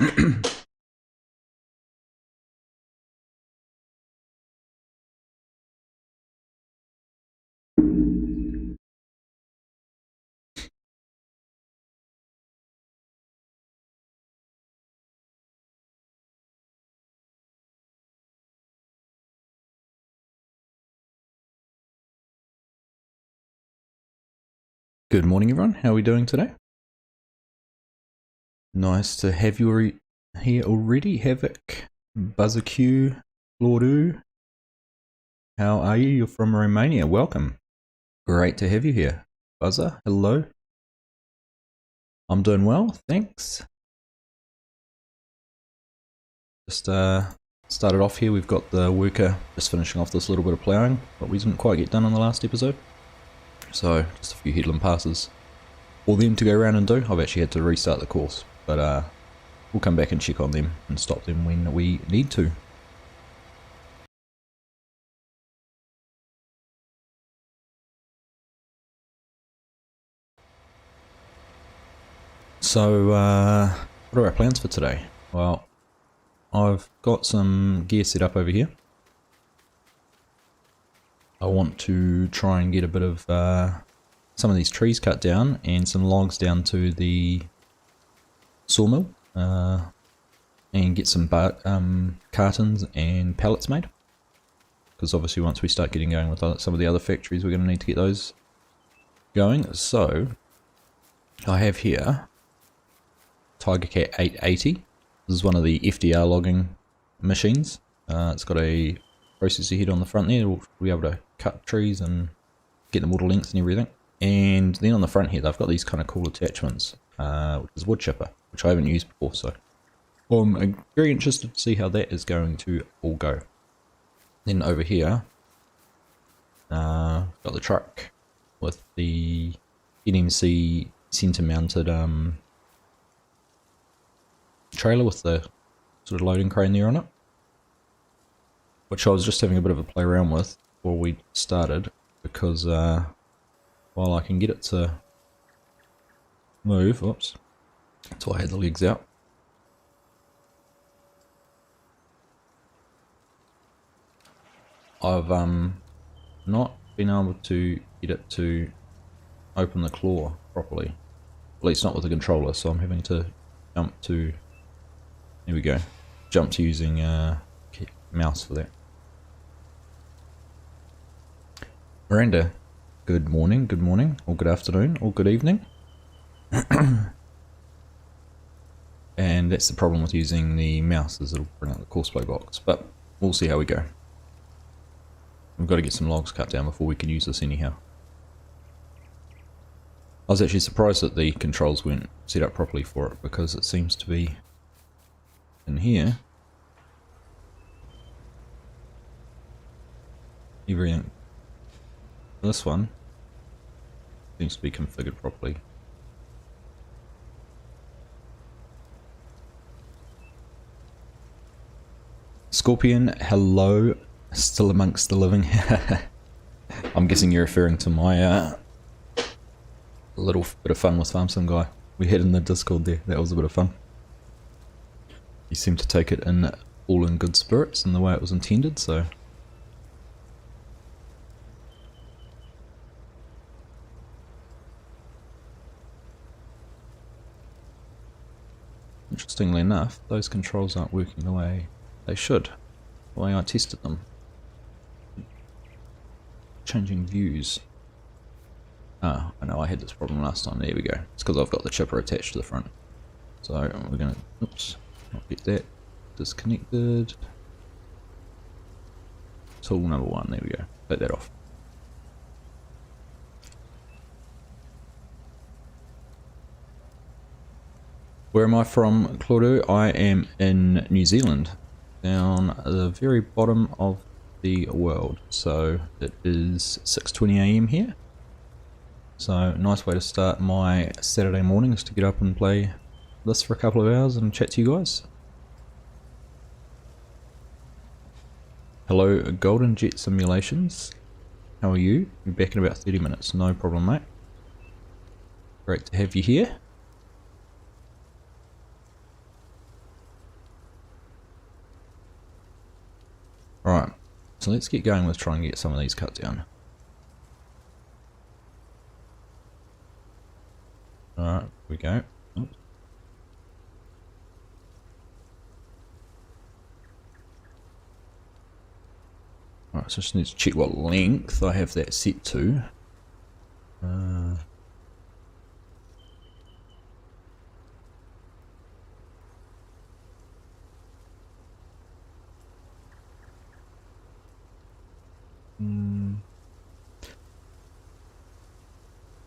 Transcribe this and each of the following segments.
Good morning, everyone. How are we doing today? Nice to have you here already. Havoc, BuzzerQ, Lordu. How are you? You're from Romania. Welcome. Great to have you here. Buzzer, hello. I'm doing well, thanks. Just started off here. We've got the worker just finishing off this little bit of ploughing, but we didn't quite get done on the last episode. So just a few headland passes for them to go around and do. I've actually had to restart the course, but we'll come back and check on them and stop them when we need to. So what are our plans for today? Well, I've got some gear set up over here. I want to try and get a bit of some of these trees cut down and some logs down to the sawmill and get some cartons and pallets made, because obviously once we start getting going with some of the other factories, we're going to need to get those going. So I have here Tigercat 880. This is one of the FDR logging machines. It's got a processor head on the front there. We'll be able to cut trees and get them all to length and everything. And then on the front here, they've got these kind of cool attachments, which is wood chipper, which I haven't used before. So I'm very interested to see how that is going to all go. Then over here, got the truck with the NMC center mounted trailer with the sort of loading crane there on it, which I was just having a bit of a play around with before we started, because while I can get it to move, oops, that's why I had the legs out. I've not been able to get it to open the claw properly, at least not with the controller, so I'm having to jump to, there we go, jump to using mouse for that. Miranda, good morning, or good afternoon, or good evening. And that's the problem with using the mouse, is it'll bring up the course play box, but we'll see how we go. We've got to get some logs cut down before we can use this anyhow. I was actually surprised that the controls weren't set up properly for it, because it seems to be in here. Everything. This one seems to be configured properly. Scorpion, hello. Still amongst the living. I'm guessing you're referring to my little bit of fun with Farm Sim Guy we had in the Discord there. That was a bit of fun. He seemed to take it in all in good spirits and the way it was intended, so interestingly enough, those controls aren't working the way they should, the way I tested them. Changing views. Ah, I know I had this problem last time. There we go. It's because I've got the chipper attached to the front. So we're going to, oops, not get that disconnected. Tool number 1, there we go. Take that off. Where am I from, Claudio? I am in New Zealand, down at the very bottom of the world. So it is 6:20 AM here. So nice way to start my Saturday morning is to get up and play this for a couple of hours and chat to you guys. Hello, Golden Jet Simulations. How are you? You're back in about 30 minutes. No problem, mate. Great to have you here. So let's get going with trying to get some of these cut down. Alright, here we go. Oops. Alright, so just need to check what length I have that set to.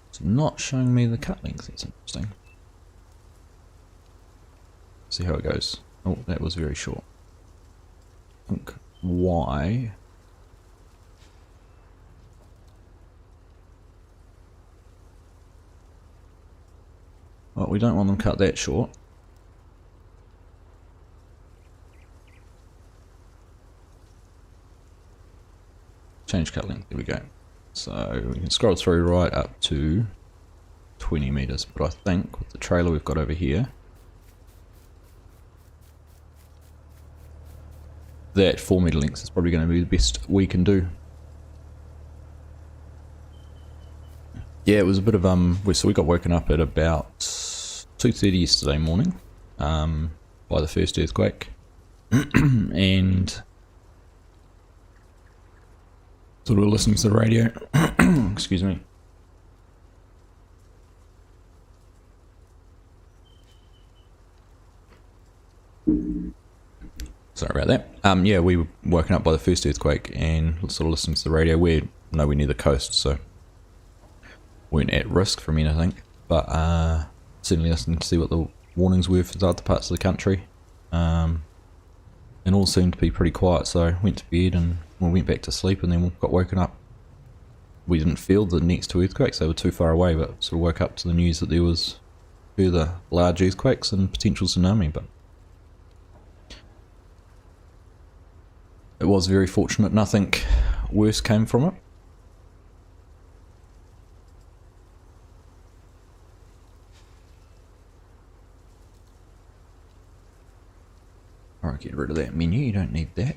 It's not showing me the cut length, that's interesting. See how it goes. Oh, that was very short. I think why? Well, we don't want them cut that short. Change cut length, there we go. So we can scroll through right up to 20 meters, but I think with the trailer we've got over here, that 4 meter length is probably going to be the best we can do. Yeah, it was a bit of so we got woken up at about 2:30 yesterday morning by the first earthquake, and sort of listening to the radio. Excuse me. Sorry about that. Yeah, we were woken up by the first earthquake and sort of listening to the radio. We're nowhere near the coast, so weren't at risk from anything, but certainly listening to see what the warnings were for the other parts of the country, and all seemed to be pretty quiet, so I went to bed and we went back to sleep and then got woken up. We didn't feel the next two earthquakes, they were too far away, but sort of woke up to the news that there was further large earthquakes and potential tsunami. But it was very fortunate nothing worse came from it. Alright, get rid of that menu, you don't need that.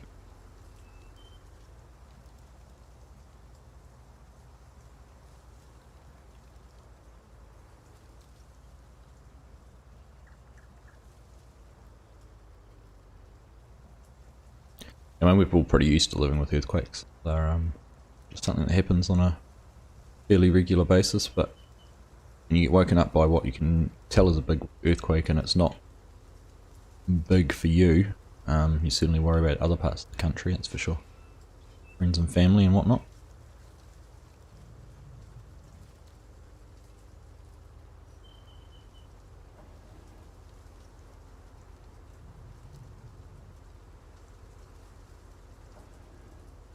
I mean, we're all pretty used to living with earthquakes. They're just something that happens on a fairly regular basis, but when you get woken up by what you can tell is a big earthquake and it's not big for you, you certainly worry about other parts of the country, that's for sure. Friends and family and whatnot.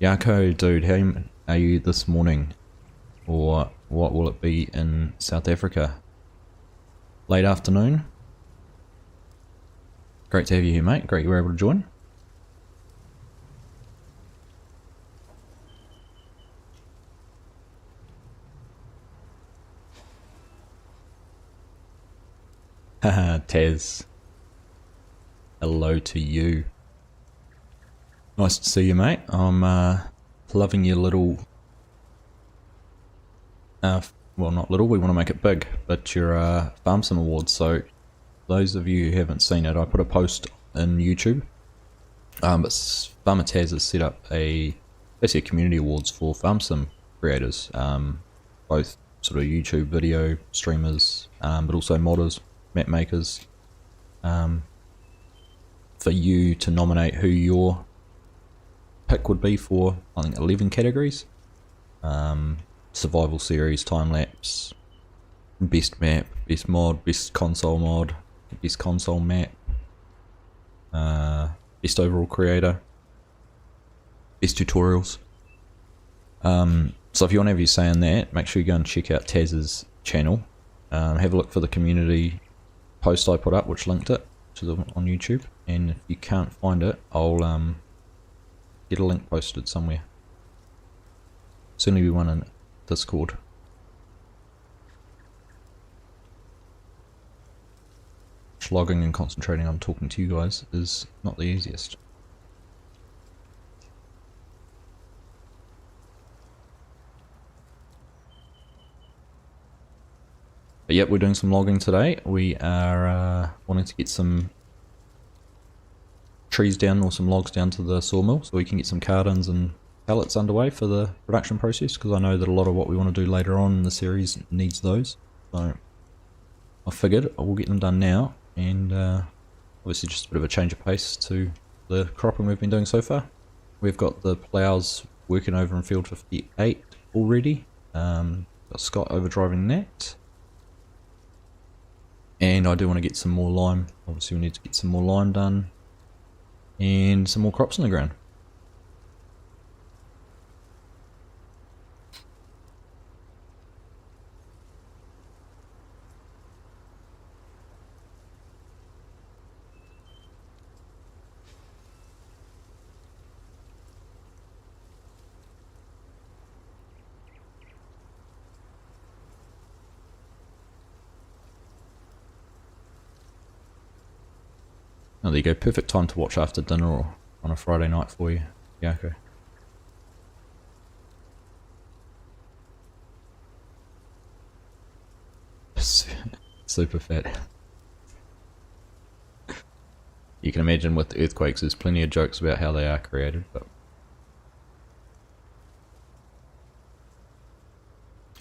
Yako, dude, how are you this morning? Or what will it be in South Africa? Late afternoon? Great to have you here, mate. Great you were able to join. Haha, Taz. Hello to you. Nice to see you, mate. I'm loving your little... well, not little, we want to make it big, but your Farm Sim Awards. So, those of you who haven't seen it, I put a post in YouTube. But Farmer Taz has set up basically a community awards for Farm Sim creators. Both sort of YouTube video streamers, but also modders, map makers. For you to nominate who your pick would be for, I think, 11 categories. Survival series, time-lapse, best map, best mod, best console mod, best console map, best overall creator, best tutorials. So if you want to have your say in that, make sure you go and check out Taz's channel. Have a look for the community post I put up, which linked it, which is on YouTube. And if you can't find it, I'll get a link posted somewhere. Certainly be one in Discord. Slogging and concentrating on talking to you guys is not the easiest. But yep, we're doing some logging today. We are wanting to get some trees down or some logs down to the sawmill so we can get some cartons and pallets underway for the production process, because I know that a lot of what we want to do later on in the series needs those. So I figured I will get them done now, and obviously just a bit of a change of pace to the cropping we've been doing so far. We've got the ploughs working over in field 58 already. Got Scott overdriving that. And I do want to get some more lime. Obviously we need to get some more lime done. And some more crops in the ground. Oh, there you go. Perfect time to watch after dinner or on a Friday night for you. Yeah, okay. Super fat. You can imagine with the earthquakes, there's plenty of jokes about how they are created, but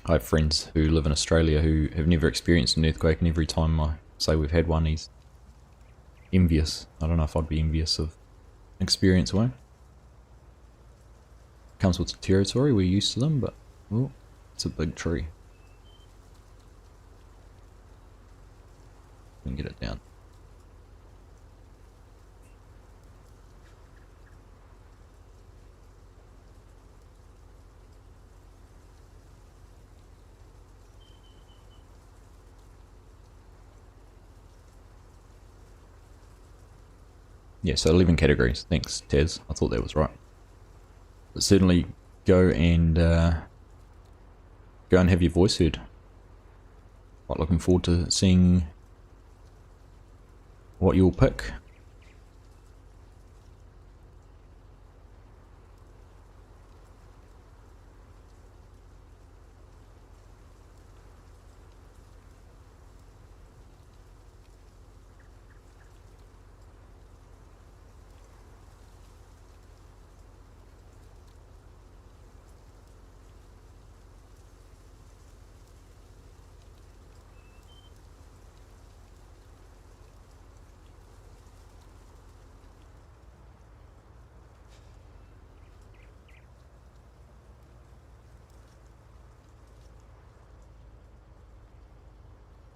I have friends who live in Australia who have never experienced an earthquake, and every time I say we've had one, he's envious. I don't know if I'd be envious of experience one. Comes with the territory, we're used to them, but oh, it's a big tree. We can get it down. Yeah, so 11 categories. Thanks, Tez. I thought that was right. But certainly go and have your voice heard. Quite looking forward to seeing what you'll pick.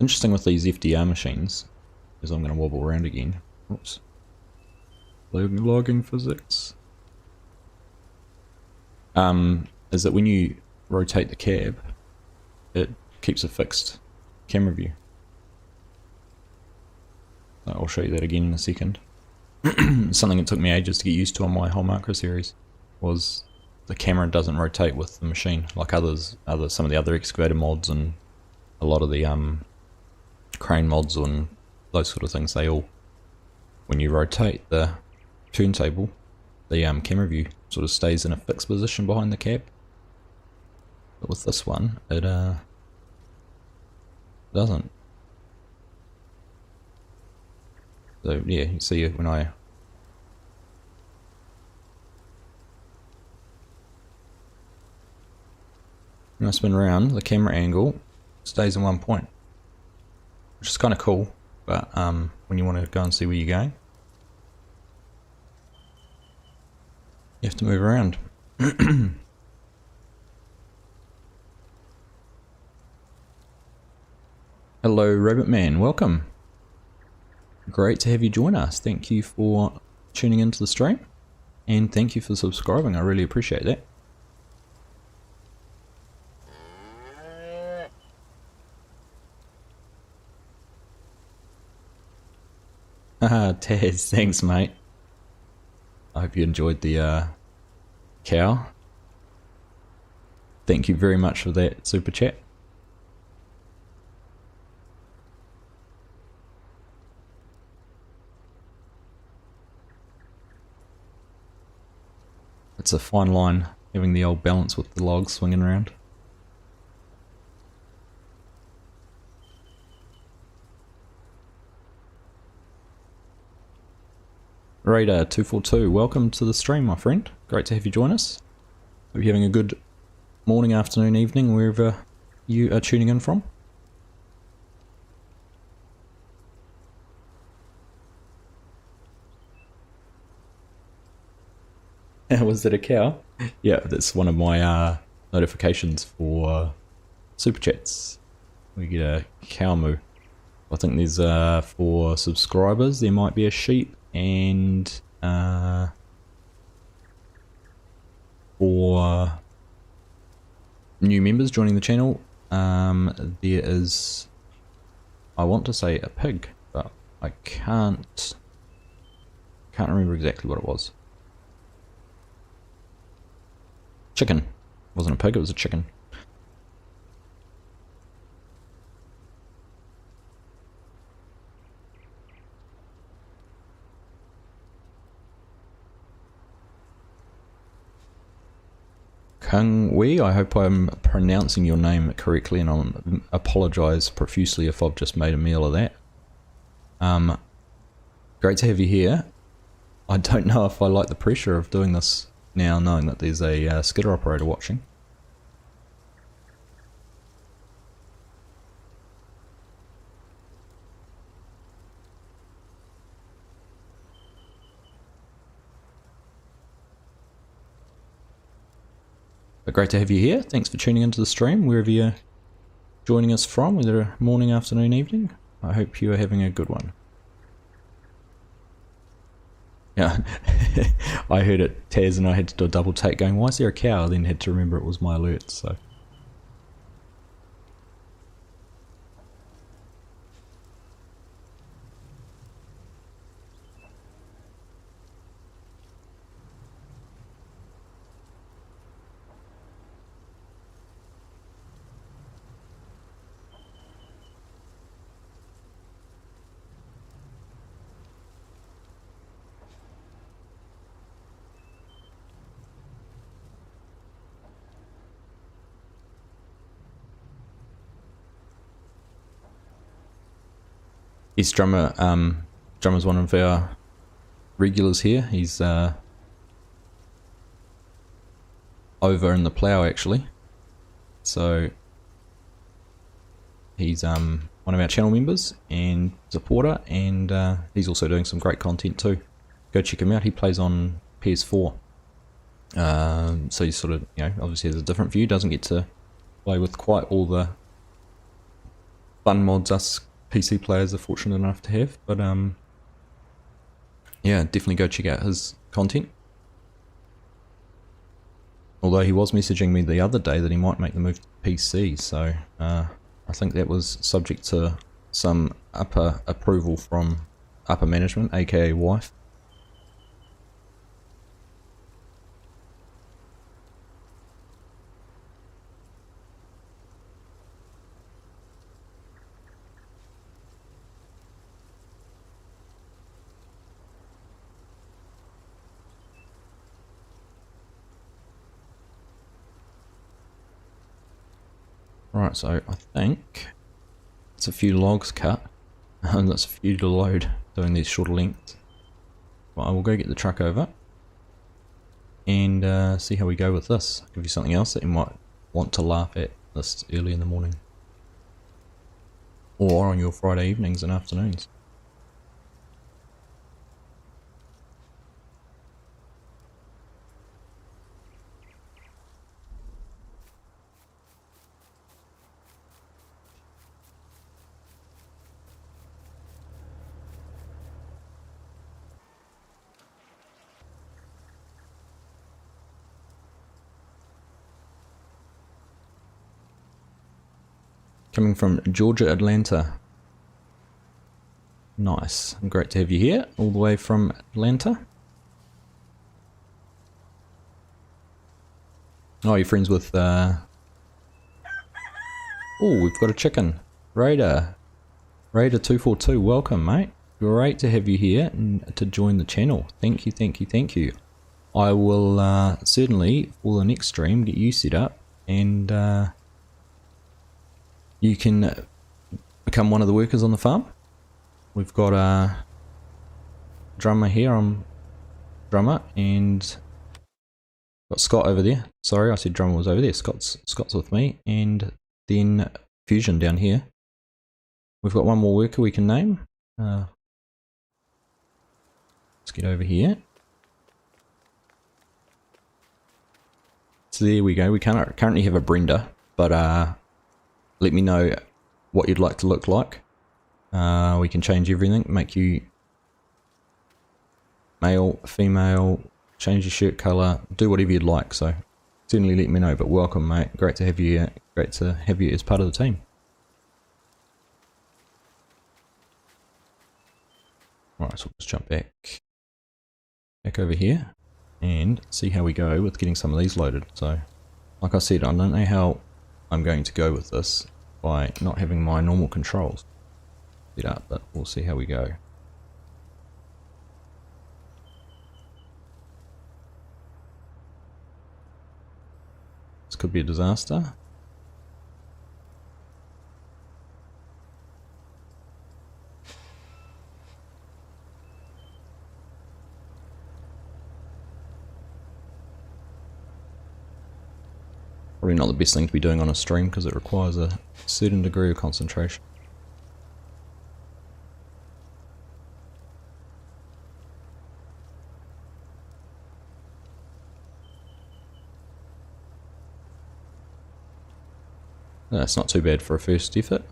Interesting with these FDR machines, as I'm going to wobble around again. Oops. Logging physics. Is that when you rotate the cab, it keeps a fixed camera view. I'll show you that again in a second. Something that took me ages to get used to on my whole macro series was the camera doesn't rotate with the machine like some of the other excavator mods and a lot of the crane mods and those sort of things. They all, when you rotate the turntable, the camera view sort of stays in a fixed position behind the cab. But with this one, it doesn't. So yeah, you see when I spin around, the camera angle stays in one point, which is kind of cool. But when you want to go and see where you're going, you have to move around. Hello, Robot Man. Welcome. Great to have you join us. Thank you for tuning into the stream, and thank you for subscribing. I really appreciate that. Haha, Taz, thanks mate. I hope you enjoyed the cow. Thank you very much for that super chat. It's a fine line having the old balance with the logs swinging around. Radar242, welcome to the stream, my friend. Great to have you join us. Hope you're having a good morning, afternoon, evening, wherever you are tuning in from. Was that a cow? Yeah, that's one of my notifications for super chats. We get a cow moo. I think there's for subscribers there might be a sheep, and for new members joining the channel there is, I want to say, a pig, but I can't remember exactly what it was. Chicken. It wasn't a pig, it was a chicken. Kung Wei, I hope I'm pronouncing your name correctly, and I apologise profusely if I've just made a meal of that. Great to have you here. I don't know if I like the pressure of doing this now, knowing that there's a skidder operator watching. But great to have you here. Thanks for tuning into the stream, wherever you're joining us from, whether morning, afternoon, evening. I hope you are having a good one. Yeah, I heard it, Taz, and I had to do a double take going, why is there a cow? I then had to remember it was my alert, so. Yes, Drummer's one of our regulars here. He's over in the plough, actually. So he's one of our channel members and supporter, and he's also doing some great content too. Go check him out. He plays on PS4. So he sort of, obviously has a different view, doesn't get to play with quite all the fun mods us PC players are fortunate enough to have, but yeah, definitely go check out his content. Although he was messaging me the other day that he might make the move to PC, so I think that was subject to some upper approval from upper management, aka wife. Right, so I think it's a few logs cut, and that's a few to load doing these shorter lengths. Well, I will go get the truck over and see how we go with this. Give you something else that you might want to laugh at this early in the morning, or on your Friday evenings and afternoons. Coming from Georgia, Atlanta. Nice. Great to have you here, all the way from Atlanta. Oh, you're friends with... Oh, we've got a chicken. Raider242, welcome, mate. Great to have you here and to join the channel. Thank you, thank you, thank you. I will certainly, for the next stream, get you set up, and you can become one of the workers on the farm. We've got a drummer here. I'm drummer, and got Scott over there. Sorry, I said drummer was over there. Scott's with me, and then Fusion down here. We've got one more worker we can name. Let's get over here. So there we go. We can't currently have a Brenda, but let me know what you'd like to look like. We can change everything, make you male, female, change your shirt colour, do whatever you'd like. So certainly let me know. But welcome, mate. Great to have you. Great to have you as part of the team. Alright, so let's jump back over here and see how we go with getting some of these loaded. So, like I said, I don't know how I'm going to go with this by not having my normal controls set up, but we'll see how we go. This could be a disaster. Probably not the best thing to be doing on a stream because it requires a certain degree of concentration. That's not too bad for a first effort.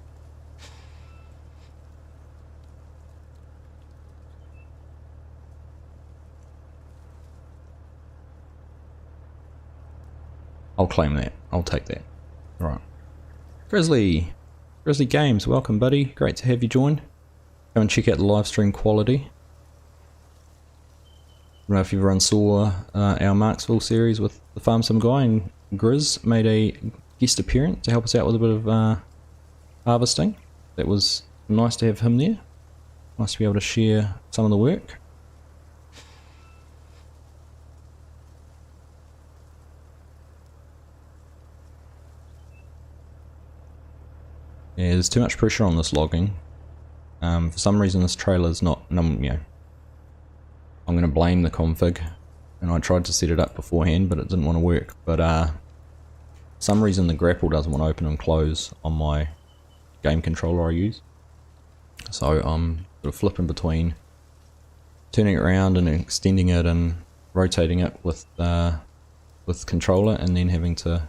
I'll claim that. I'll take that. Alright. Grizzly Games, welcome buddy. Great to have you join. Go and check out the live stream quality. I don't know if everyone saw our Marksville series with the Farm Sim guy, and Grizz made a guest appearance to help us out with a bit of harvesting. That was nice to have him there. Nice to be able to share some of the work. Yeah, there's too much pressure on this logging. For some reason this trailer's not, I'm going to blame the config, and I tried to set it up beforehand but it didn't want to work. But for some reason the grapple doesn't want to open and close on my game controller I use. So I'm sort of flipping between turning it around and extending it and rotating it with controller, and then having to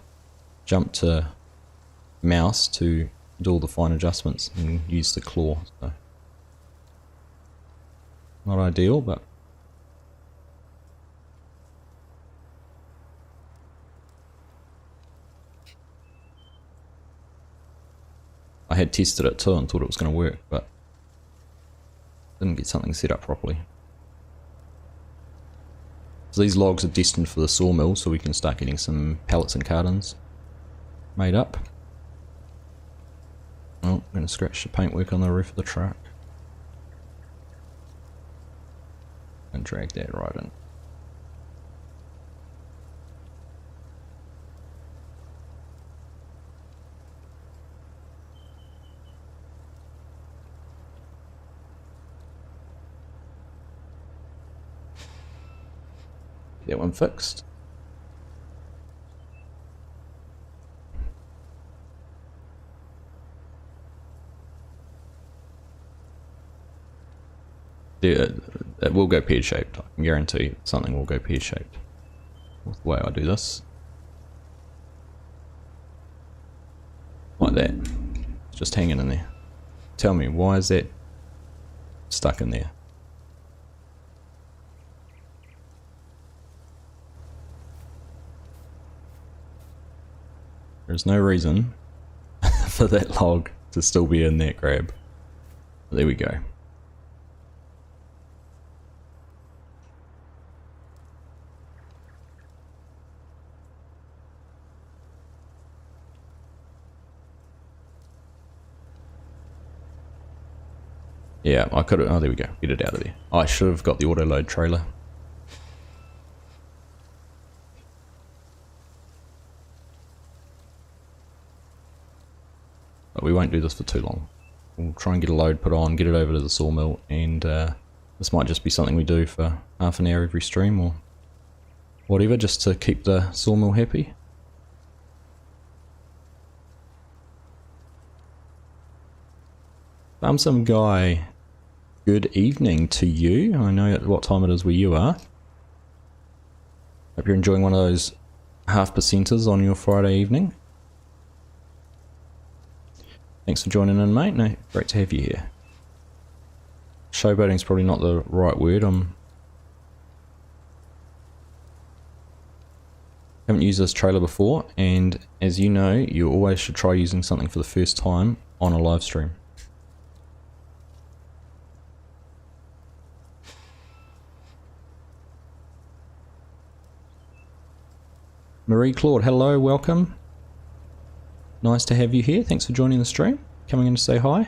jump to mouse to do all the fine adjustments and use the claw. So not ideal, but I had tested it too and thought it was going to work, but didn't get something set up properly. So these logs are destined for the sawmill, so we can start getting some pallets and cartons made up. Oh, I'm going to scratch the paintwork on the roof of the truck and drag that right in. Get that one fixed. It will go pear-shaped. I can guarantee something will go pear-shaped with the way I do this. Like that. It's just hanging in there. Tell me, why is that stuck in there? There's no reason for that log to still be in that grab. But there we go. Yeah, I could have, oh there we go, get it out of there. I should have got the auto load trailer. But we won't do this for too long. We'll try and get a load put on, get it over to the sawmill, and This might just be something we do for half an hour every stream or whatever, just to keep the sawmill happy. Some guy, good evening to you. I know what time it is where you are. Hope you're enjoying one of those half percenters on your Friday evening. Thanks for joining in, mate. No, great to have you here. Showboating's probably not the right word. Haven't used this trailer before, and as you know, you always should try using something for the first time on a live stream. Marie Claude, hello, welcome. Nice to have you here. Thanks for joining the stream. Coming in to say hi.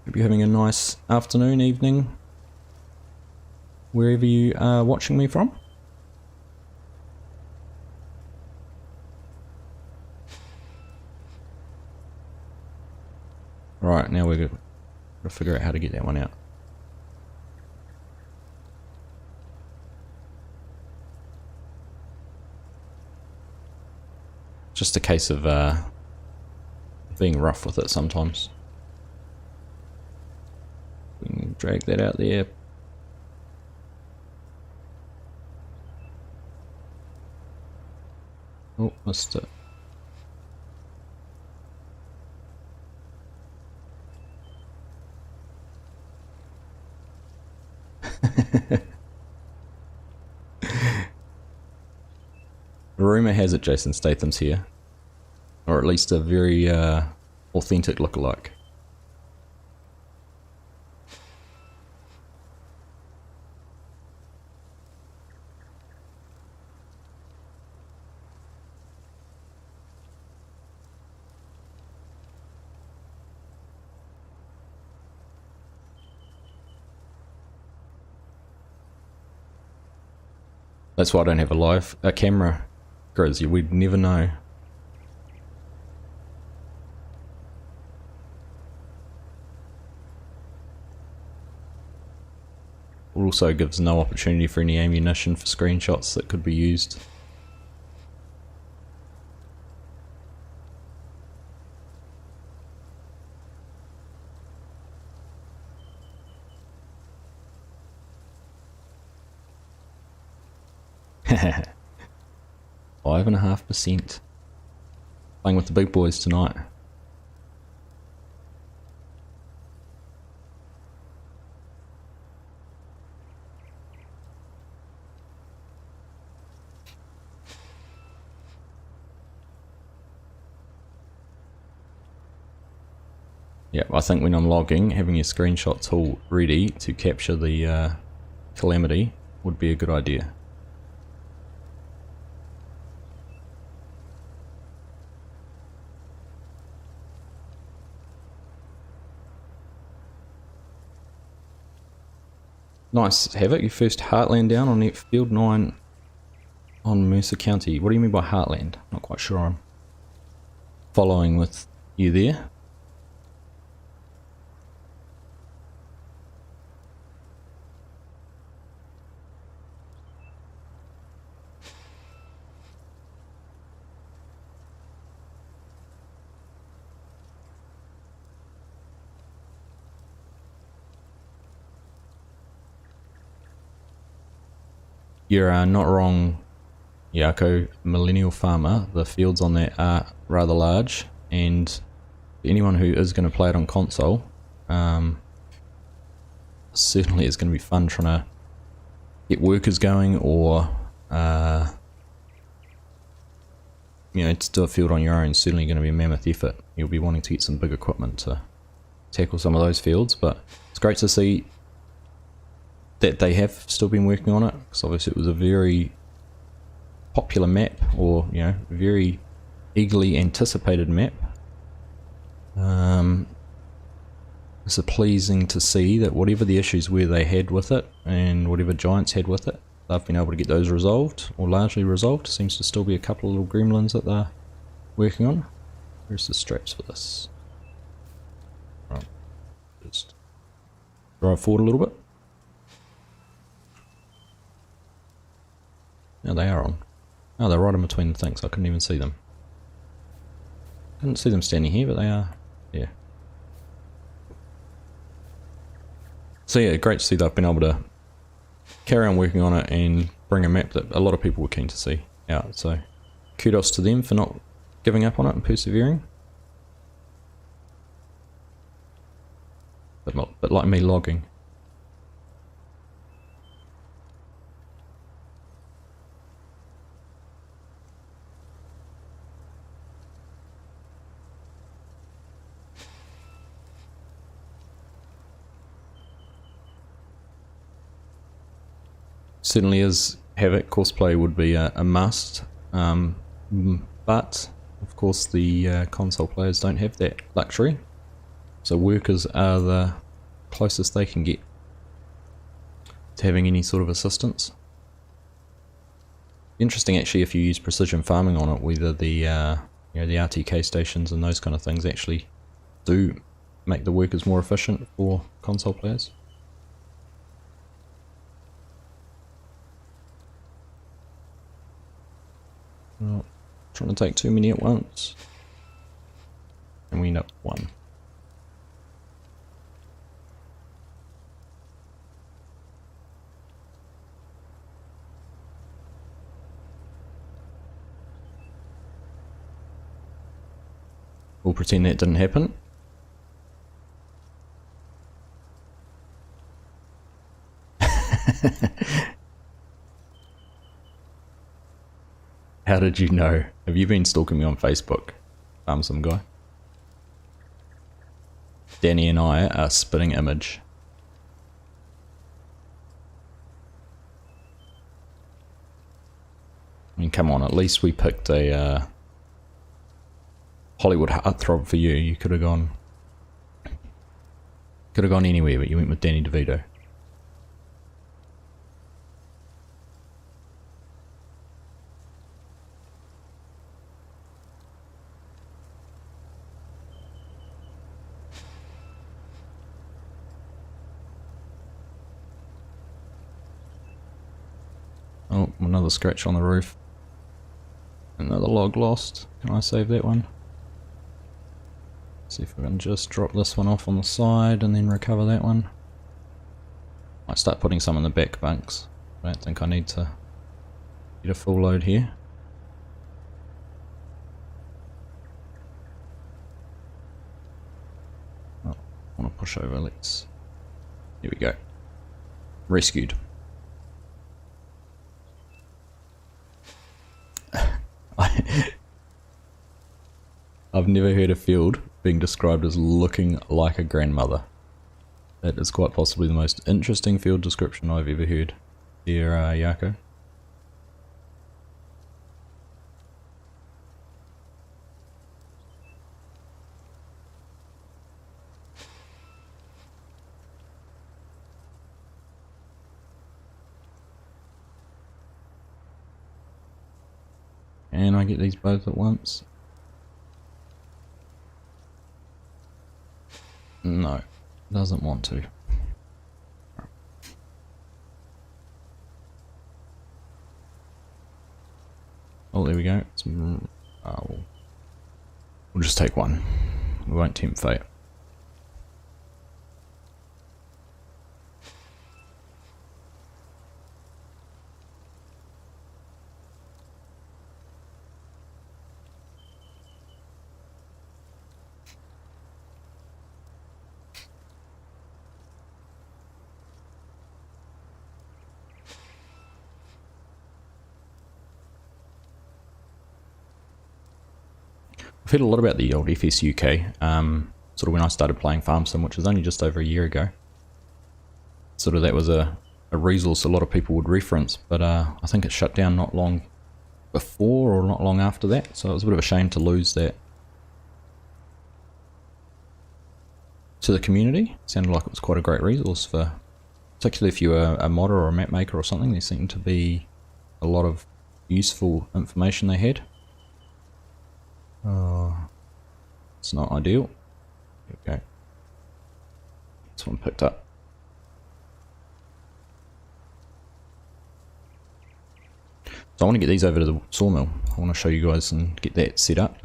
Hope you're having a nice afternoon, evening, wherever you are watching me from. Right, now we're going to figure out how to get that one out. Just a case of being rough with it sometimes. We can drag that out there. Oh, missed it. Rumour has it Jason Statham's here. Or at least a very authentic lookalike. That's why I don't have a camera, Grizz. We'd never know. It also gives no opportunity for any ammunition for screenshots that could be used. Haha. 5.5%. Playing with the big boys tonight. Yeah, I think when I'm logging, having your screenshot tool ready to capture the calamity would be a good idea. Nice, Havoc, your first Heartland down on Field 9 on Mercer County. What do you mean by Heartland? Not quite sure I'm following with you there. You're not wrong, Yako, Millennial Farmer. The fields on that are rather large, and anyone who is going to play it on console, certainly it's going to be fun trying to get workers going, or you know, to do a field on your own is certainly going to be a mammoth effort. You'll be wanting to get some big equipment to tackle some of those fields, but it's great to see that they have still been working on it, because obviously it was a very popular map, or you know, very eagerly anticipated map. It's pleasing to see that whatever the issues were they had with it, and whatever Giants had with it, they've been able to get those resolved, or largely resolved. Seems to still be a couple of little gremlins that they're working on. Where's the straps for this? Right, just drive forward a little bit. Now they are on. Oh, they're right in between the things. I couldn't even see them. Couldn't see them standing here, but they are. Yeah. So yeah, great to see that I've been able to carry on working on it and bring a map that a lot of people were keen to see out. So kudos to them for not giving up on it and persevering. But like me logging. Certainly is Havoc cosplay would be a must, but of course the console players don't have that luxury, so workers are the closest they can get to having any sort of assistance. Interesting actually if you use precision farming on it, whether the you know, the RTK stations and those kind of things actually do make the workers more efficient for console players. Not trying to take too many at once, and we end up one. We'll pretend that didn't happen. How did you know? Have you been stalking me on Facebook? Some guy. Danny and I are spitting image. I mean, come on, at least we picked a Hollywood heartthrob for you. You could have gone anywhere, but you went with Danny DeVito. Oh, another scratch on the roof. Another log lost. Can I save that one? See if I can just drop this one off on the side and then recover that one. Might start putting some in the back bunks. I don't think I need to get a full load here. Oh, I want to push over, let's... Here we go. Rescued. I've never heard a field being described as looking like a grandmother. That is quite possibly the most interesting field description I've ever heard. Dear Yako. Can I get these both at once? No, doesn't want to. Oh, there we go. We'll just take one. We won't tempt fate. I've heard a lot about the old FS UK, sort of when I started playing Farm Sim, which was only just over a year ago. Sort of that was a resource a lot of people would reference, but I think it shut down not long before or not long after that, so it was a bit of a shame to lose that to the community. It sounded like it was quite a great resource for, particularly if you were a modder or a map maker or something. There seemed to be a lot of useful information they had. Oh, it's not ideal. Here we go. This one picked up. I want to get these over to the sawmill. I want to show you guys and get that set up.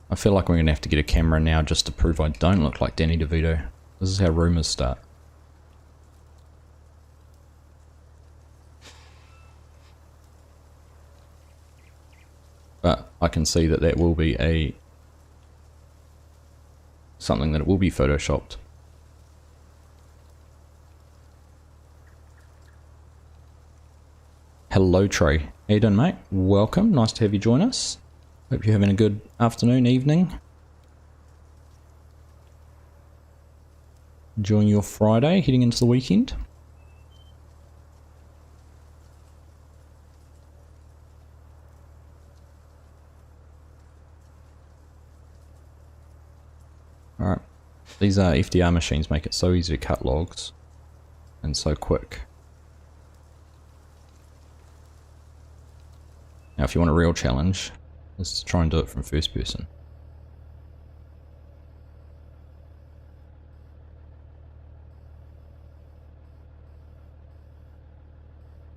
I feel like we're going to have to get a camera now just to prove I don't look like Danny DeVito. This is how rumours start. But I can see that that will be something that it will be photoshopped. Hello Trey, how you doing mate? Welcome, nice to have you join us. Hope you're having a good afternoon, evening. Enjoying your Friday, heading into the weekend. Alright, these FDR machines make it so easy to cut logs and so quick. Now if you want a real challenge, let's try and do it from first person.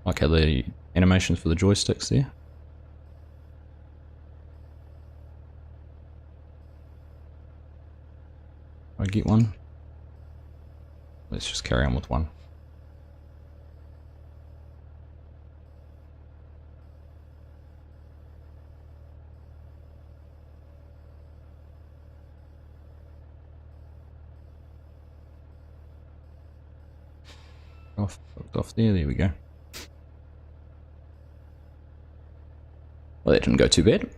Like how the animations for the joysticks there. I get one. Let's just carry on with one. Off there we go. Well, that didn't go too bad.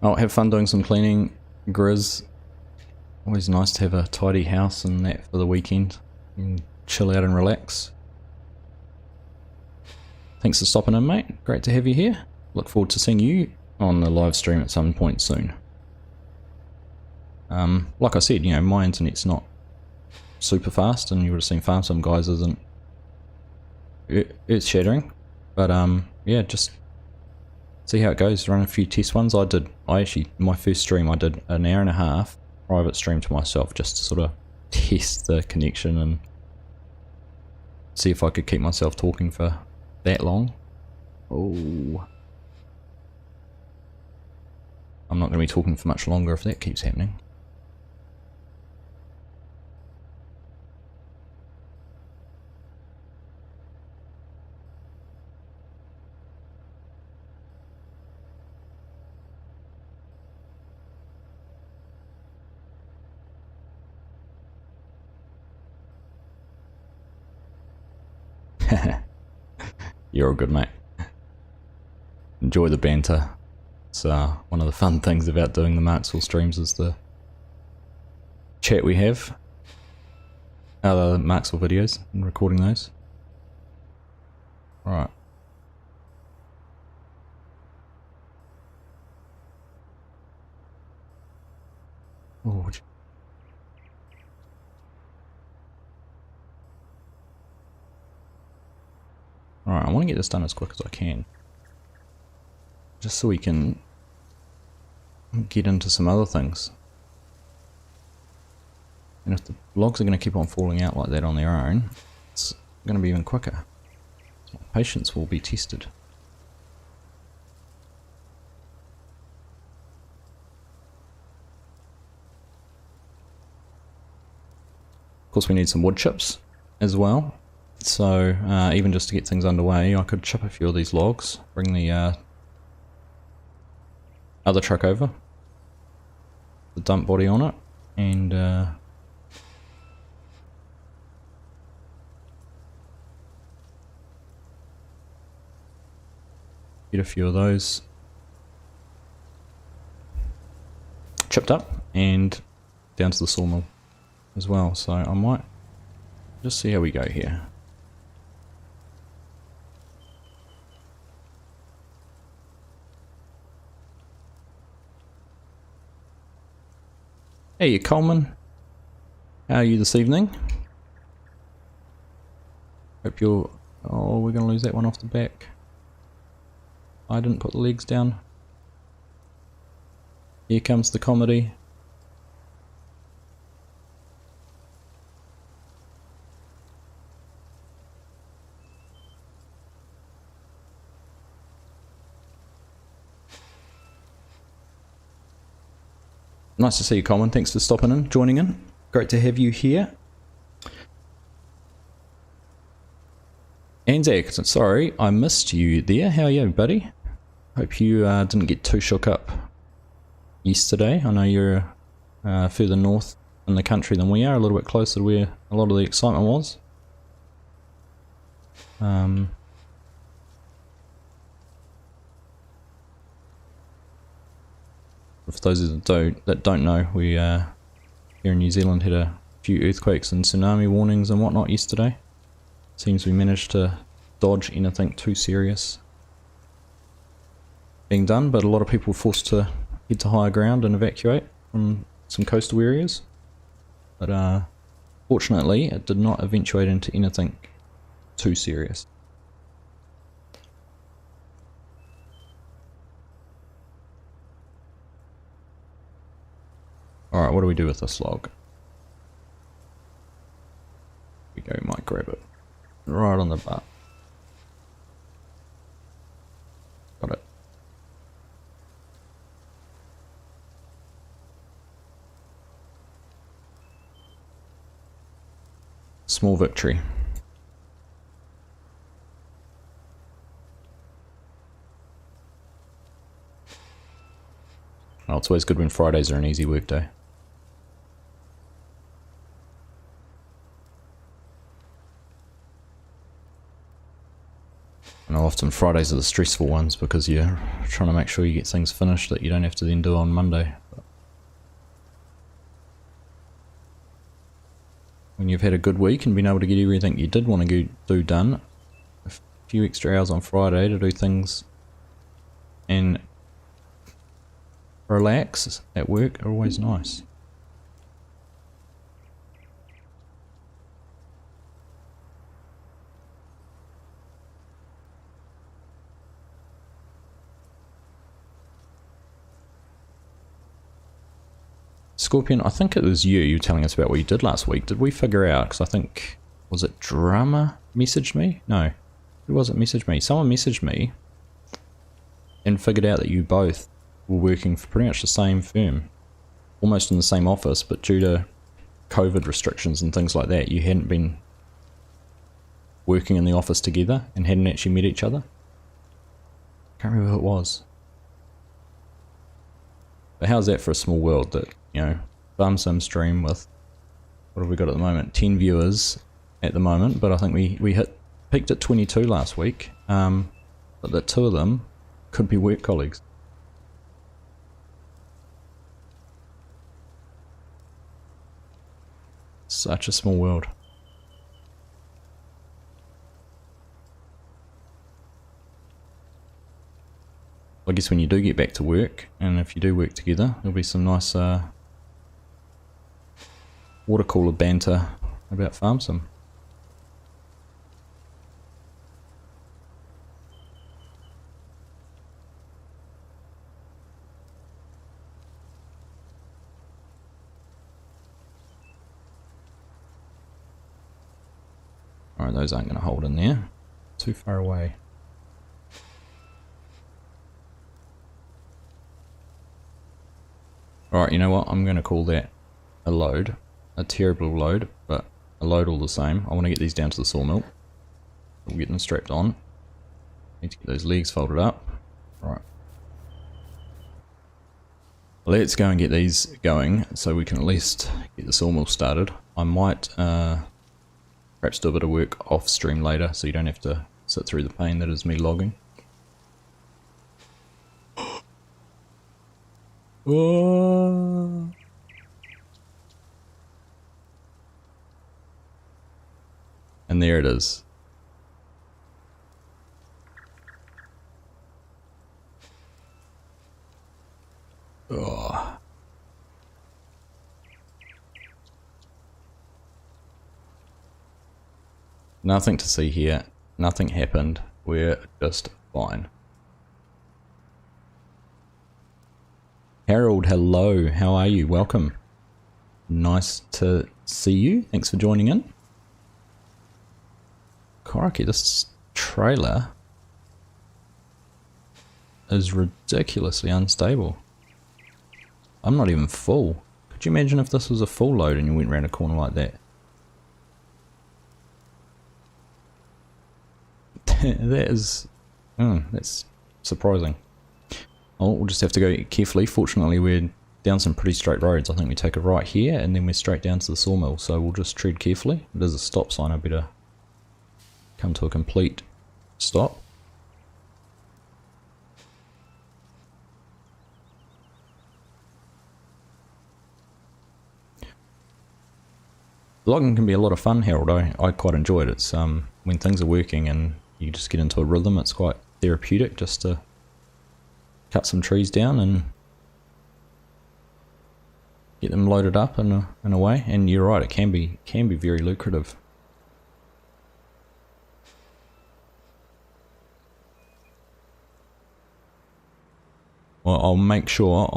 I'll have fun doing some cleaning, Grizz. Always nice to have a tidy house and that for the weekend. And chill out and relax. Thanks for stopping in, mate. Great to have you here. Look forward to seeing you on the live stream at some point soon. Like I said, you know, my internet's not super fast, and you would have seen Farm Sim guys isn't earth-shattering, but yeah, just see how it goes. Run a few test ones. My first stream I did an hour and a half private stream to myself just to sort of test the connection and see if I could keep myself talking for that long. Oh, I'm not going to be talking for much longer if that keeps happening. You're all good, mate. Enjoy the banter. It's one of the fun things about doing the Marksville streams is the chat we have. The Marksville videos and recording those. Right. Oh, alright, I want to get this done as quick as I can. Just so we can get into some other things. And if the logs are going to keep on falling out like that on their own, it's going to be even quicker. So my patience will be tested. Of course we need some wood chips as well. So even just to get things underway, I could chip a few of these logs, bring the other truck over, the dump body on it, and get a few of those chipped up. and down to the sawmill as well. So I might just see how we go here. Hey, Coleman. How are you this evening? Hope you're... Oh, we're going to lose that one off the back. I didn't put the legs down. Here comes the comedy. Nice to see you, Coleman. Thanks for stopping in, joining in. Great to have you here. Anzac, sorry, I missed you there. How are you, buddy? Hope you didn't get too shook up yesterday. I know you're further north in the country than we are, a little bit closer to where a lot of the excitement was. For those that don't know, we here in New Zealand had a few earthquakes and tsunami warnings and whatnot yesterday. Seems we managed to dodge anything too serious being done, but a lot of people were forced to head to higher ground and evacuate from some coastal areas. But fortunately, it did not eventuate into anything too serious. Alright, what do we do with this log? We go, might grab it. Right on the butt. Got it. Small victory. Well, it's always good when Fridays are an easy work day. And often Fridays are the stressful ones because you're trying to make sure you get things finished that you don't have to then do on Monday. But when you've had a good week and been able to get everything you did want to do done, a few extra hours on Friday to do things and relax at work are always nice. Scorpion, I think it was you telling us about what you did last week. Did we figure out, because I think, was it Drama messaged me? No, who was it messaged me? Someone messaged me and figured out that you both were working for pretty much the same firm, almost in the same office, but due to COVID restrictions and things like that, you hadn't been working in the office together and hadn't actually met each other. Can't remember who it was. But how's that for a small world that, you know, Farm Sim stream with, what have we got at the moment? 10 viewers at the moment, but I think we peaked at 22 last week, but the two of them could be work colleagues. Such a small world. I guess when you do get back to work, and if you do work together, there'll be some nice water cooler banter about Farm Sim. Alright, those aren't going to hold in there. Too far away. Alright, you know what? I'm going to call that a load. A terrible load, but a load all the same. I want to get these down to the sawmill. We'll get them strapped on. Need to get those legs folded up. Right. Let's go and get these going so we can at least get the sawmill started. I might perhaps do a bit of work off stream later so you don't have to sit through the pain that is me logging. Oh. And there it is. Oh. Nothing to see here. Nothing happened. We're just fine. Harold, hello. How are you? Welcome. Nice to see you. Thanks for joining in. Crikey, this trailer is ridiculously unstable. I'm not even full. Could you imagine if this was a full load and you went around a corner like that? That is... that's surprising. Oh, we'll just have to go carefully. Fortunately, we're down some pretty straight roads. I think we take a right here and then we're straight down to the sawmill. So we'll just tread carefully. There's a stop sign. I better come to a complete stop. Logging can be a lot of fun, Harold. I quite enjoy it. It's when things are working and you just get into a rhythm, it's quite therapeutic just to cut some trees down and get them loaded up in a way. And you're right, it can be very lucrative. Well, I'll make sure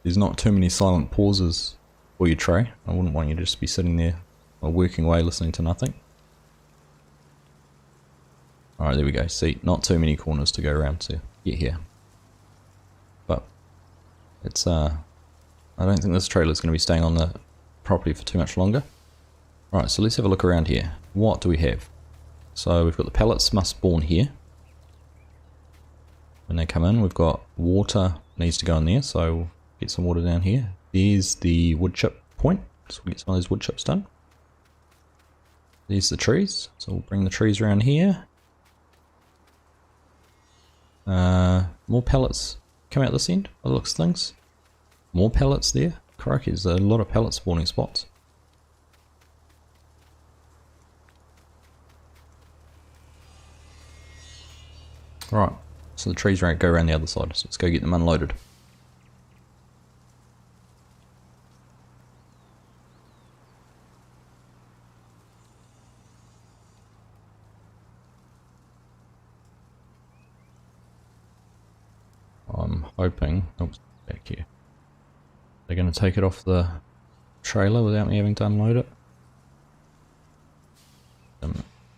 there's not too many silent pauses for your tray. I wouldn't want you to just be sitting there or working away listening to nothing. Alright, there we go. See, not too many corners to go around to get here. But it's I don't think this trailer is going to be staying on the property for too much longer. Alright, so let's have a look around here. What do we have? So we've got the pallets must spawn here. When they come in, we've got water needs to go in there, so we'll get some water down here. There's the wood chip point, so we'll get some of those wood chips done. There's the trees, so we'll bring the trees around here. More pallets come out this end, by the looks of things. More pallets there. Crikey, there's a lot of pallet spawning spots. Right, so the trees go around the other side, so let's go get them unloaded. I'm hoping, oops, back here. They're going to take it off the trailer without me having to unload it.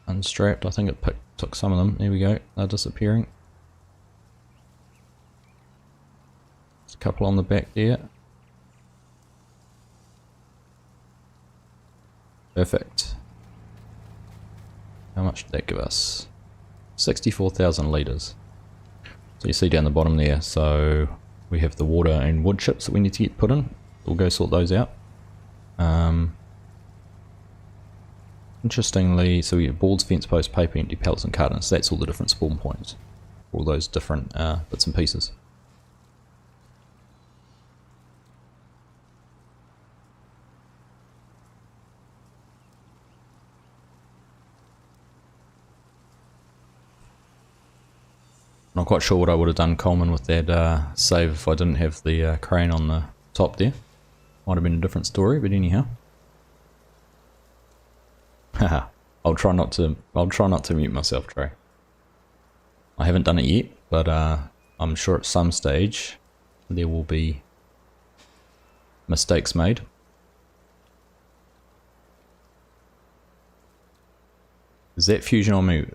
Unstrapped, I think it took some of them. There we go, they're disappearing. There's a couple on the back there. Perfect. How much did that give us? 64,000 litres. So you see down the bottom there, so we have the water and wood chips that we need to get put in. We'll go sort those out. Interestingly, so we have boards, fence posts, paper, empty pallets and cartons. That's all the different spawn points. All those different bits and pieces. Not quite sure what I would have done, Coleman, with that save if I didn't have the crane on the top there. Might have been a different story, but anyhow. Haha, I'll try not to mute myself, Trey. I haven't done it yet, but I'm sure at some stage there will be mistakes made. Is that fusion on me?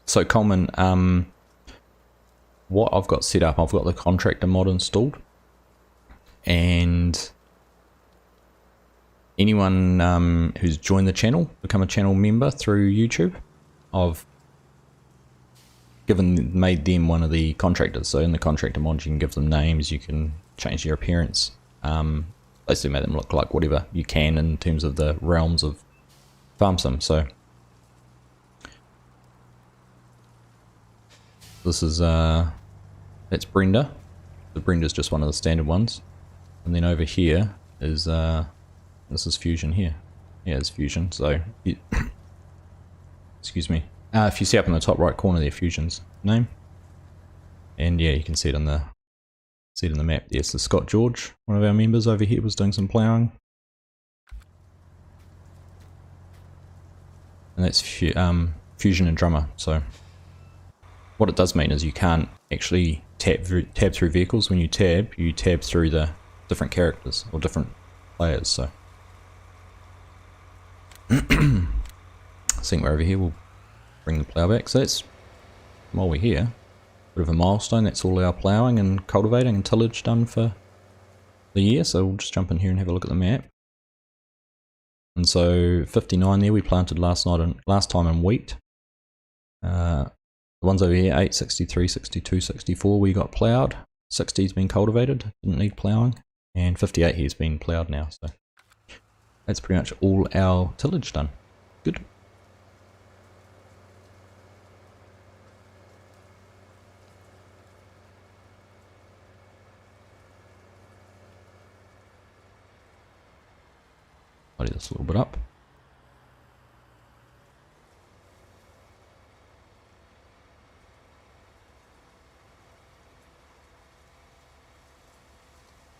So Coleman, what I've got set up, I've got the contractor mod installed, and anyone who's joined the channel, become a channel member through YouTube, I've made them one of the contractors. So in the contractor mod you can give them names, you can change their appearance, basically make them look like whatever you can in terms of the realms of farm sim. So this is that's Brenda. The Brenda's just one of the standard ones, and then over here is this is Fusion here. Yeah, it's Fusion. So excuse me. If you see up in the top right corner there, Fusion's name. And yeah, you can see it in the map there. So Scott George, one of our members over here, was doing some ploughing. And that's Fusion and Drummer. So what it does mean is you can't actually tab through vehicles. When you tab through the different characters or different players. So I think we're over here. We'll bring the plough back. So that's, while we're here, bit of a milestone. That's all our ploughing and cultivating and tillage done for the year. So we'll just jump in here and have a look at the map. And so 59 there we planted last time in wheat. The ones over here, 8, 63, 62, 64 we got ploughed. 60's been cultivated, didn't need ploughing. And 58 here's been ploughed now. So that's pretty much all our tillage done. Good. Tidy this a little bit up.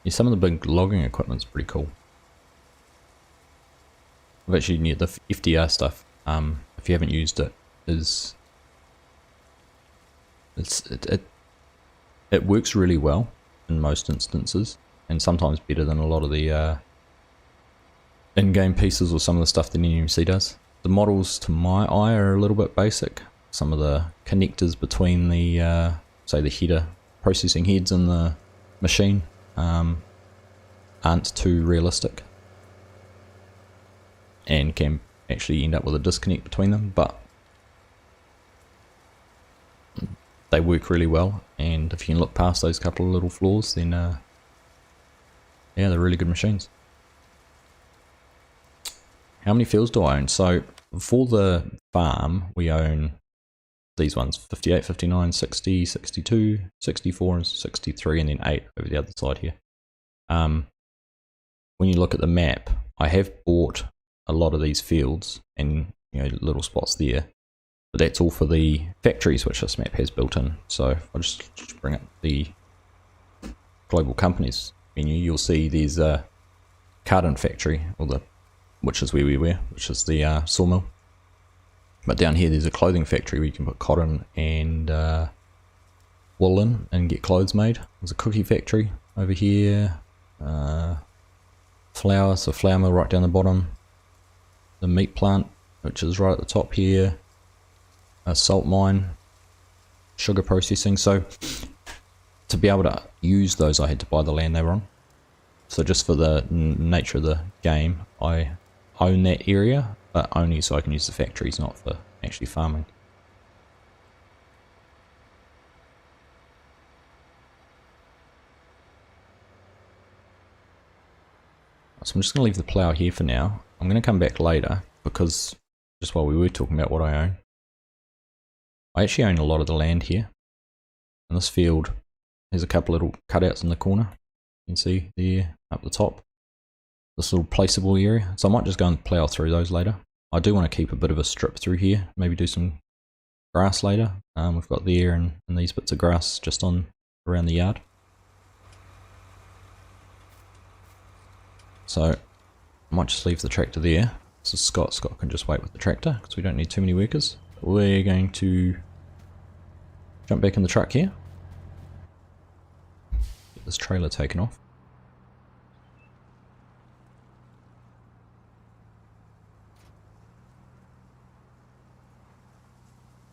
Yeah, some of the big logging equipment's pretty cool. I've actually the FDR stuff, if you haven't used it, it works really well in most instances, and sometimes better than a lot of the in-game pieces or some of the stuff that NMC does. The models, to my eye, are a little bit basic. Some of the connectors between the, say, the header, processing heads and the machine aren't too realistic, and can actually end up with a disconnect between them, but they work really well, and if you can look past those couple of little flaws, then yeah, they're really good machines. How many fields do I own? So for the farm we own these ones, 58, 59, 60, 62, 64 and 63, and then 8 over the other side here. When you look at the map, I have bought a lot of these fields and, you know, little spots there, but that's all for the factories which this map has built in. So I'll just bring up the global companies menu. You'll see there's a carton factory, or which is where we were, which is the sawmill. But down here there's a clothing factory where you can put cotton and wool in and get clothes made. There's a cookie factory over here, flour, so flour mill right down the bottom, the meat plant which is right at the top here, a salt mine, sugar processing. So to be able to use those I had to buy the land they were on. So just for the nature of the game I own that area, but only so I can use the factories, not for actually farming. So I'm just going to leave the plough here for now. I'm going to come back later, because just while we were talking about what I own, I actually own a lot of the land here. And this field has a couple little cutouts in the corner. You can see there up the top, this little placeable area. So I might just go and plough through those later. I do want to keep a bit of a strip through here, maybe do some grass later. We've got there and these bits of grass just on around the yard. So I might just leave the tractor there. This is Scott. Scott can just wait with the tractor because we don't need too many workers. We're going to jump back in the truck here. Get this trailer taken off.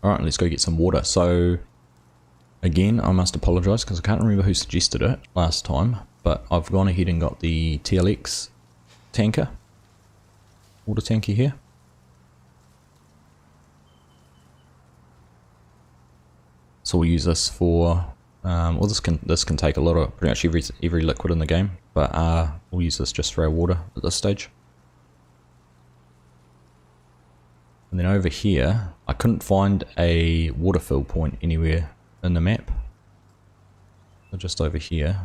Alright, let's go get some water. So again, I must apologise because I can't remember who suggested it last time, but I've gone ahead and got the TLX tanker, water tanker here. So we'll use this for, well, this can take a lot of, pretty much every liquid in the game, but we'll use this just for our water at this stage. And then over here, I couldn't find a water fill point anywhere in the map. So just over here,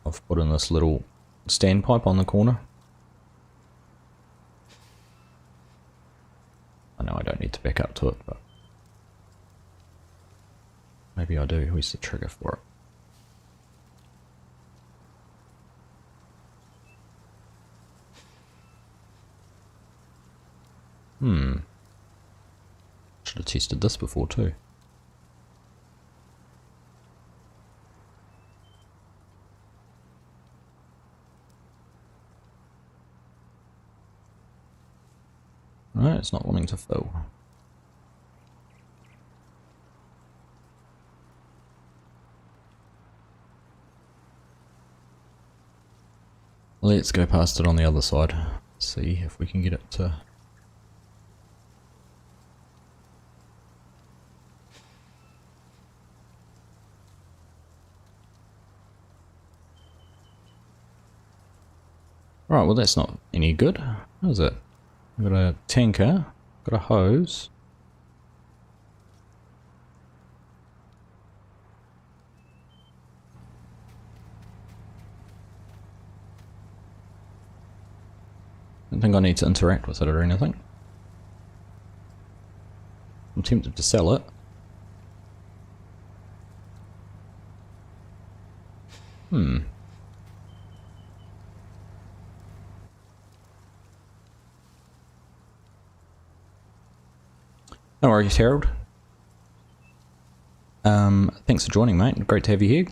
I've put in this little standpipe on the corner. I know I don't need to back up to it, but maybe I do. Where's the trigger for it? Should have tested this before too. No, it's not wanting to fill. Let's go past it on the other side. See if we can get it to... Right, well that's not any good, is it? We've got a tanker, got a hose. I don't think I need to interact with it or anything. I'm tempted to sell it. No worries, Harold. Thanks for joining, mate. Great to have you here.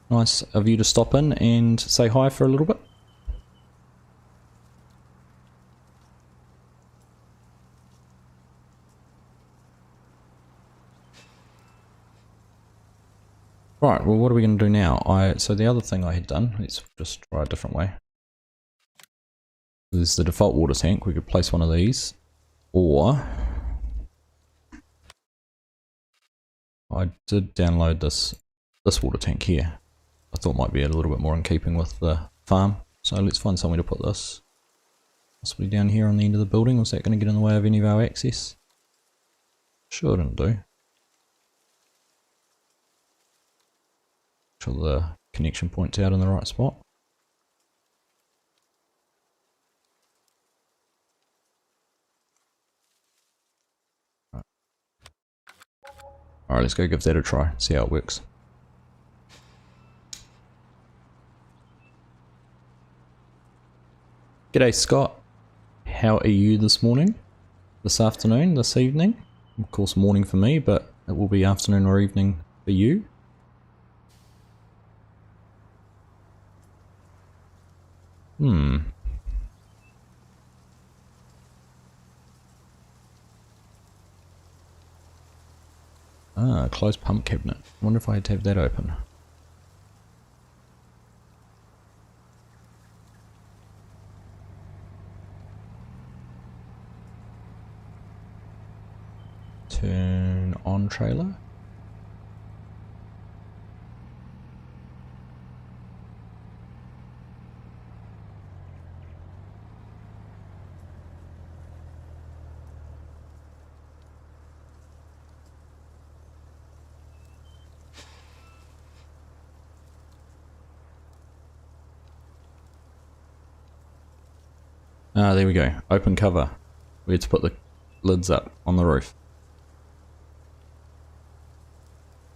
Nice of you to stop in and say hi for a little bit. Right, well what are we going to do now? So the other thing I had done, let's just try a different way. There's the default water tank. We could place one of these, or I did download this water tank here. I thought might be a little bit more in keeping with the farm. So let's find somewhere to put this. Possibly down here on the end of the building. Was that going to get in the way of any of our access? Sure didn't do. Sure the connection points out in the right spot. Alright, let's go give that a try, see how it works. G'day Scott, how are you this morning? This afternoon, this evening? Of course morning for me, but it will be afternoon or evening for you. Ah, closed pump cabinet. I wonder if I had to have that open. Turn on trailer. Ah, there we go. Open cover. We had to put the lids up on the roof.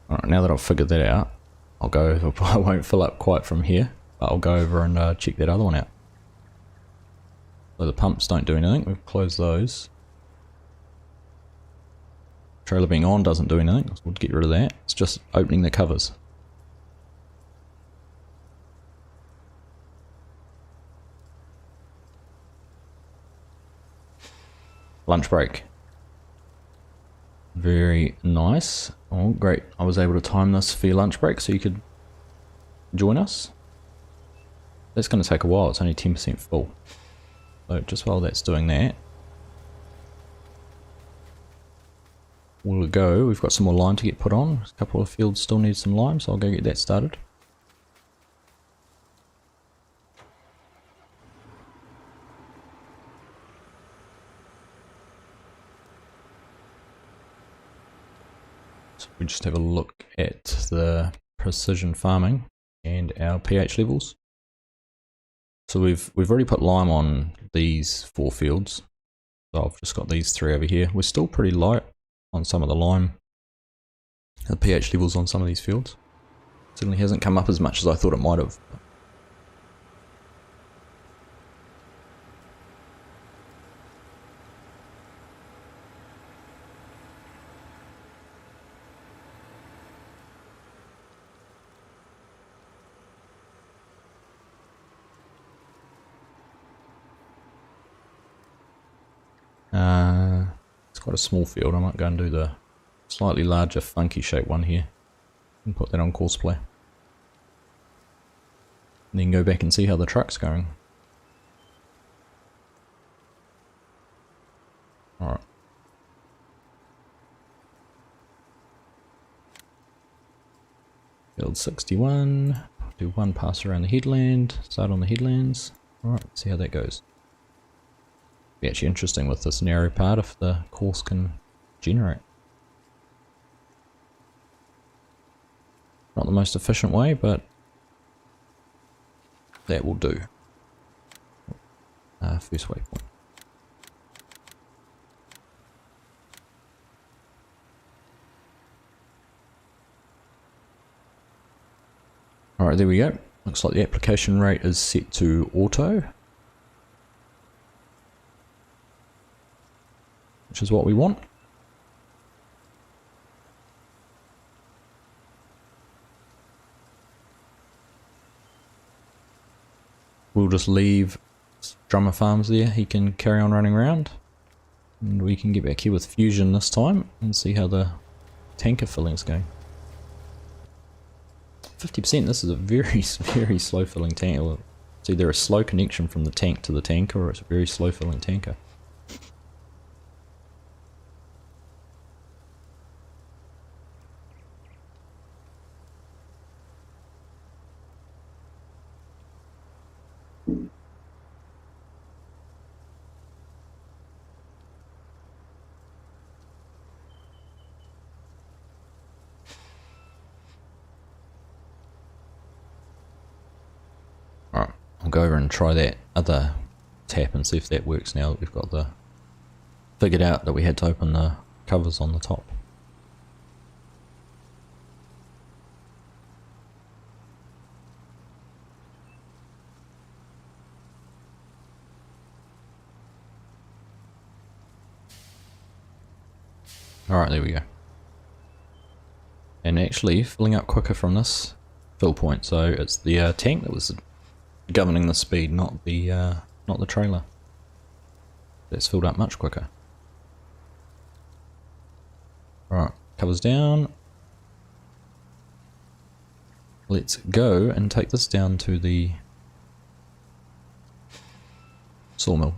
Alright, now that I've figured that out, I'll go over, I won't fill up quite from here, but I'll go over and check that other one out. So the pumps don't do anything, we've closed those. Trailer being on doesn't do anything, so we'll get rid of that. It's just opening the covers. Lunch break. Very nice. Oh, great. I was able to time this for your lunch break so you could join us. That's going to take a while. It's only 10% full. So just while that's doing that, we'll go. We've got some more lime to get put on. A couple of fields still need some lime, so I'll go get that started. We just have a look at the precision farming and our pH levels. So we've already put lime on these 4 fields. So I've just got these 3 over here. We're still pretty light on some of the lime. The pH levels on some of these fields. Certainly hasn't come up as much as I thought it might have. It's quite a small field. I might go and do the slightly larger funky shaped one here and put that on courseplay. And then go back and see how the truck's going. Alright. Field 61. Do 1 pass around the headland. Start on the headlands. Alright, see how that goes. Be actually interesting with this narrow part if the course can generate. Not the most efficient way, but that will do. First waypoint. Alright, there we go. Looks like the application rate is set to auto, which is what we want. We'll just leave Drummer Farms there. He can carry on running around. And we can get back here with Fusion this time and see how the tanker filling's going. 50%, this is a very, very slow filling tanker. It's either a slow connection from the tank to the tanker or it's a very slow filling tanker. Alright, I'll go over and try that other tap and see if that works now that we've got the figured out that we had to open the covers on the top. Alright, there we go. And actually filling up quicker from this fill point, so it's the tank that was governing the speed, not the trailer. That's filled up much quicker. Right, covers down. Let's go and take this down to the sawmill.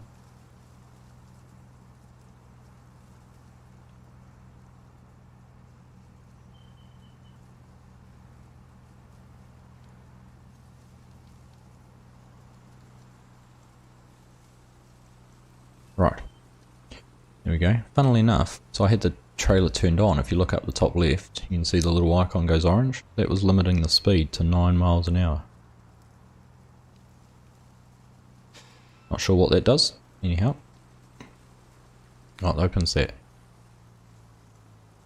Right, there we go. Funnily enough, so I had the trailer turned on. If you look up the top left, you can see the little icon goes orange. That was limiting the speed to 9 miles an hour. Not sure what that does, anyhow. Oh, it opens that.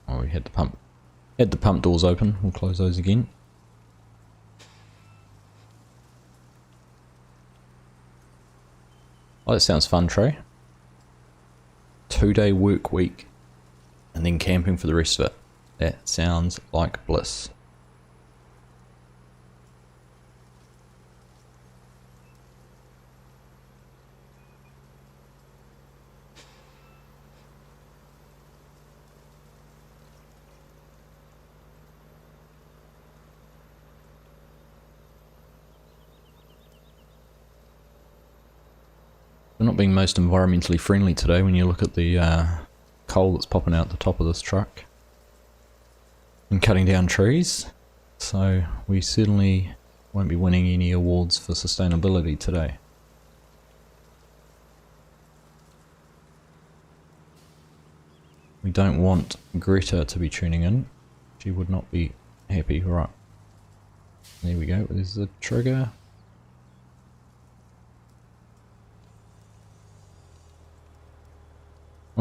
Oh, we had the pump doors open. We'll close those again. Oh, that sounds fun, Trey. 2-day work week and then camping for the rest of it. That sounds like bliss. We're not being most environmentally friendly today when you look at the coal that's popping out the top of this truck and cutting down trees, so we certainly won't be winning any awards for sustainability today. We don't want Greta to be tuning in. She would not be happy. Right, there we go, there's the trigger.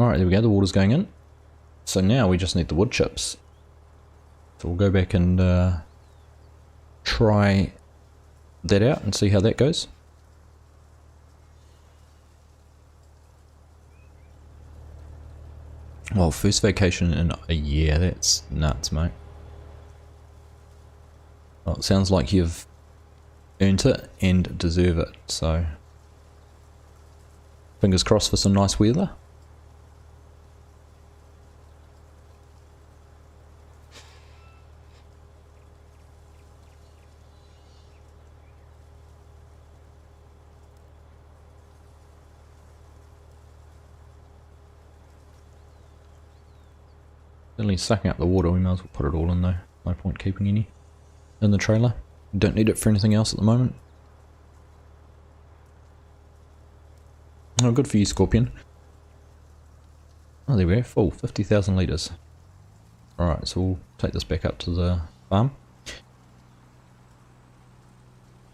Alright, there we go, the water's going in. So now we just need the wood chips. So we'll go back and try that out and see how that goes. Well, first vacation in a year, that's nuts, mate. Well, it sounds like you've earned it and deserve it, so fingers crossed for some nice weather. Certainly sucking up the water, we might as well put it all in though. No point keeping any in the trailer. Don't need it for anything else at the moment. Oh, good for you, Scorpion. Oh, there we go, full, 50,000 litres. Alright, so we'll take this back up to the farm.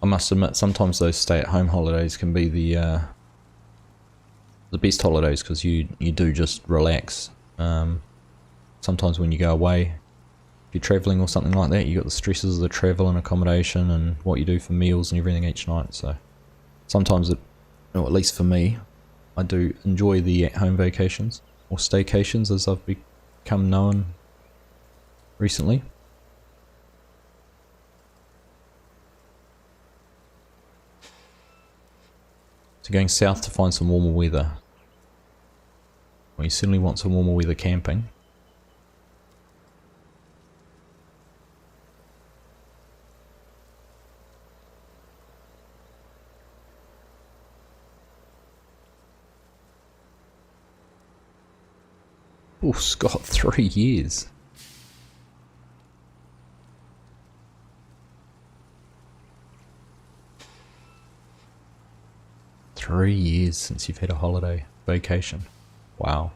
I must admit, sometimes those stay-at-home holidays can be the best holidays, because you do just relax. Sometimes when you go away, if you're travelling or something like that, you got the stresses of the travel and accommodation and what you do for meals and everything each night. So sometimes, or at least for me, I do enjoy the at-home vacations, or staycations as I've become known recently. So going south to find some warmer weather. Well, you certainly want some warmer weather camping. Oh, Scott, 3 years. Three years since you've had a holiday vacation. Wow.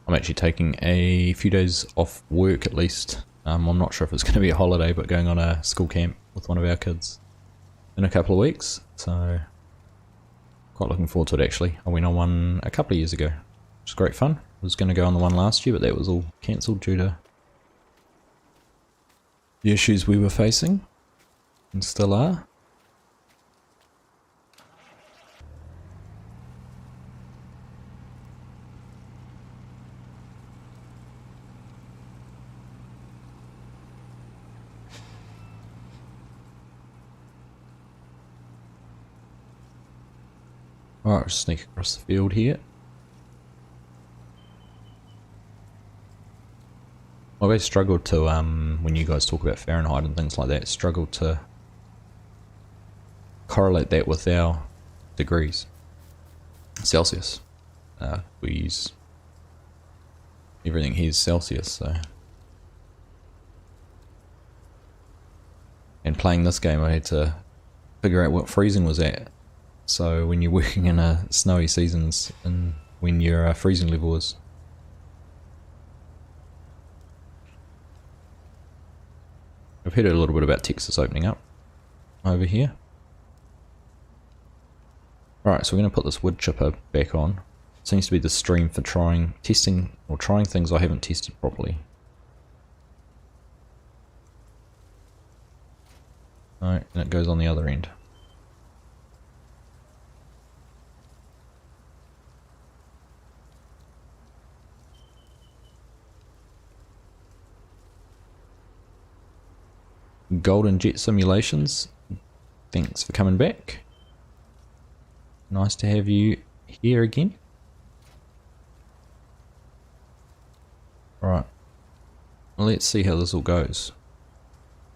I'm actually taking a few days off work at least. I'm not sure if it's going to be a holiday, but going on a school camp with one of our kids in a couple of weeks, so quite looking forward to it actually. I went on one a couple of years ago, which was great fun. I was going to go on the one last year, but that was all cancelled due to the issues we were facing, and still are. Alright, we'll sneak across the field here. I always struggled to, when you guys talk about Fahrenheit and things like that, struggled to correlate that with our degrees. Celsius. We use everything here is Celsius, so. And playing this game, I had to figure out what freezing was at. So when you're working in snowy seasons and when your freezing level is. I've heard a little bit about Texas opening up over here. Alright, so we're going to put this wood chipper back on. It seems to be the stream for trying things I haven't tested properly. Alright, and it goes on the other end. Golden Jet Simulations, thanks for coming back. Nice to have you here again. Right, well, let's see how this all goes.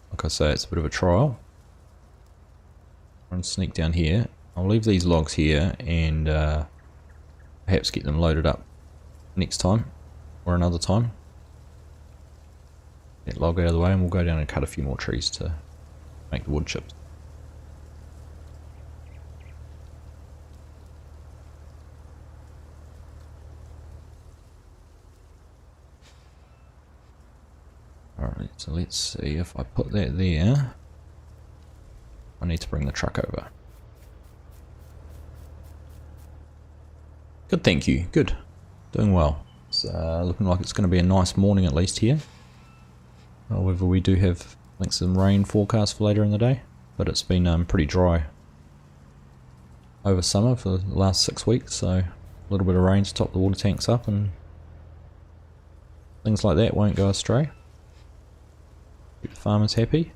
Like I say, it's a bit of a trial. I'm going to sneak down here. I'll leave these logs here and perhaps get them loaded up next time or another time. That log out of the way and we'll go down and cut a few more trees to make the wood chips. Alright, so let's see if I put that there. I need to bring the truck over. Good, thank you. Good. Doing well. It's looking like it's going to be a nice morning at least here. However, we do have, I think, some rain forecast for later in the day. But it's been pretty dry over summer for the last 6 weeks. So a little bit of rain to top the water tanks up and things like that won't go astray. Keep the farmers happy.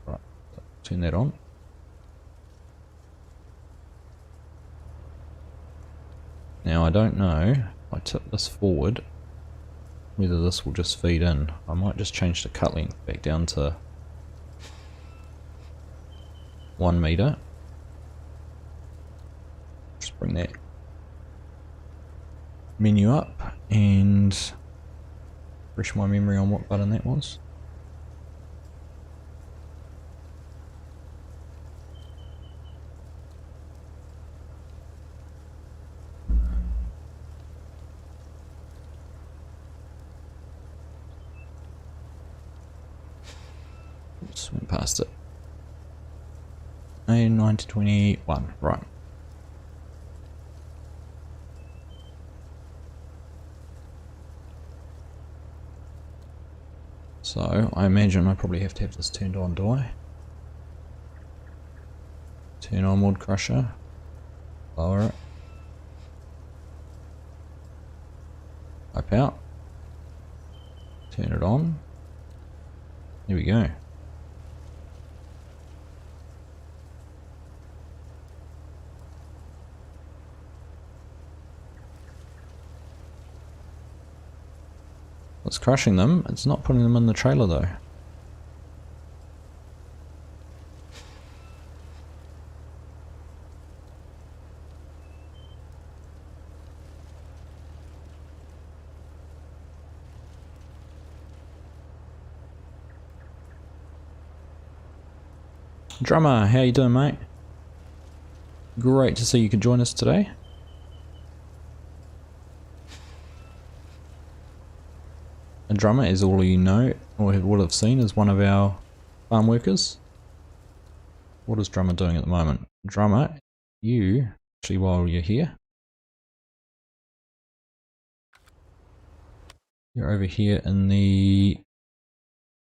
Right, turn that on. Now I don't know, if I tip this forward, whether this will just feed in. I might just change the cut length back down to 1 meter. Just bring that menu up and refresh my memory on what button that was. Just went past it. A921, right. So I imagine I probably have to have this turned on, do I? Turn on wood crusher. Lower it. Pipe out. Turn it on. Here we go. It's crushing them, it's not putting them in the trailer though. Drummer, how you doing, mate? Great to see you could join us today. A drummer, as all of you know, or would have seen, is one of our farm workers. What is Drummer doing at the moment? Drummer, you, actually while you're here, you're over here in the,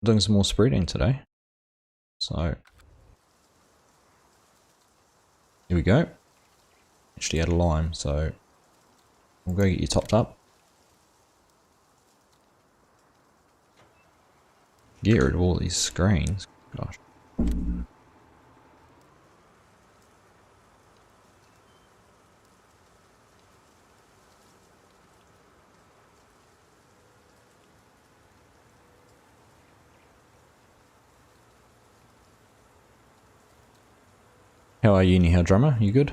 doing some more spreading today. So, here we go. Actually out of lime, so we'll go get you topped up. Get rid of all these screens. Gosh. How are you anyhow, Drummer? You good?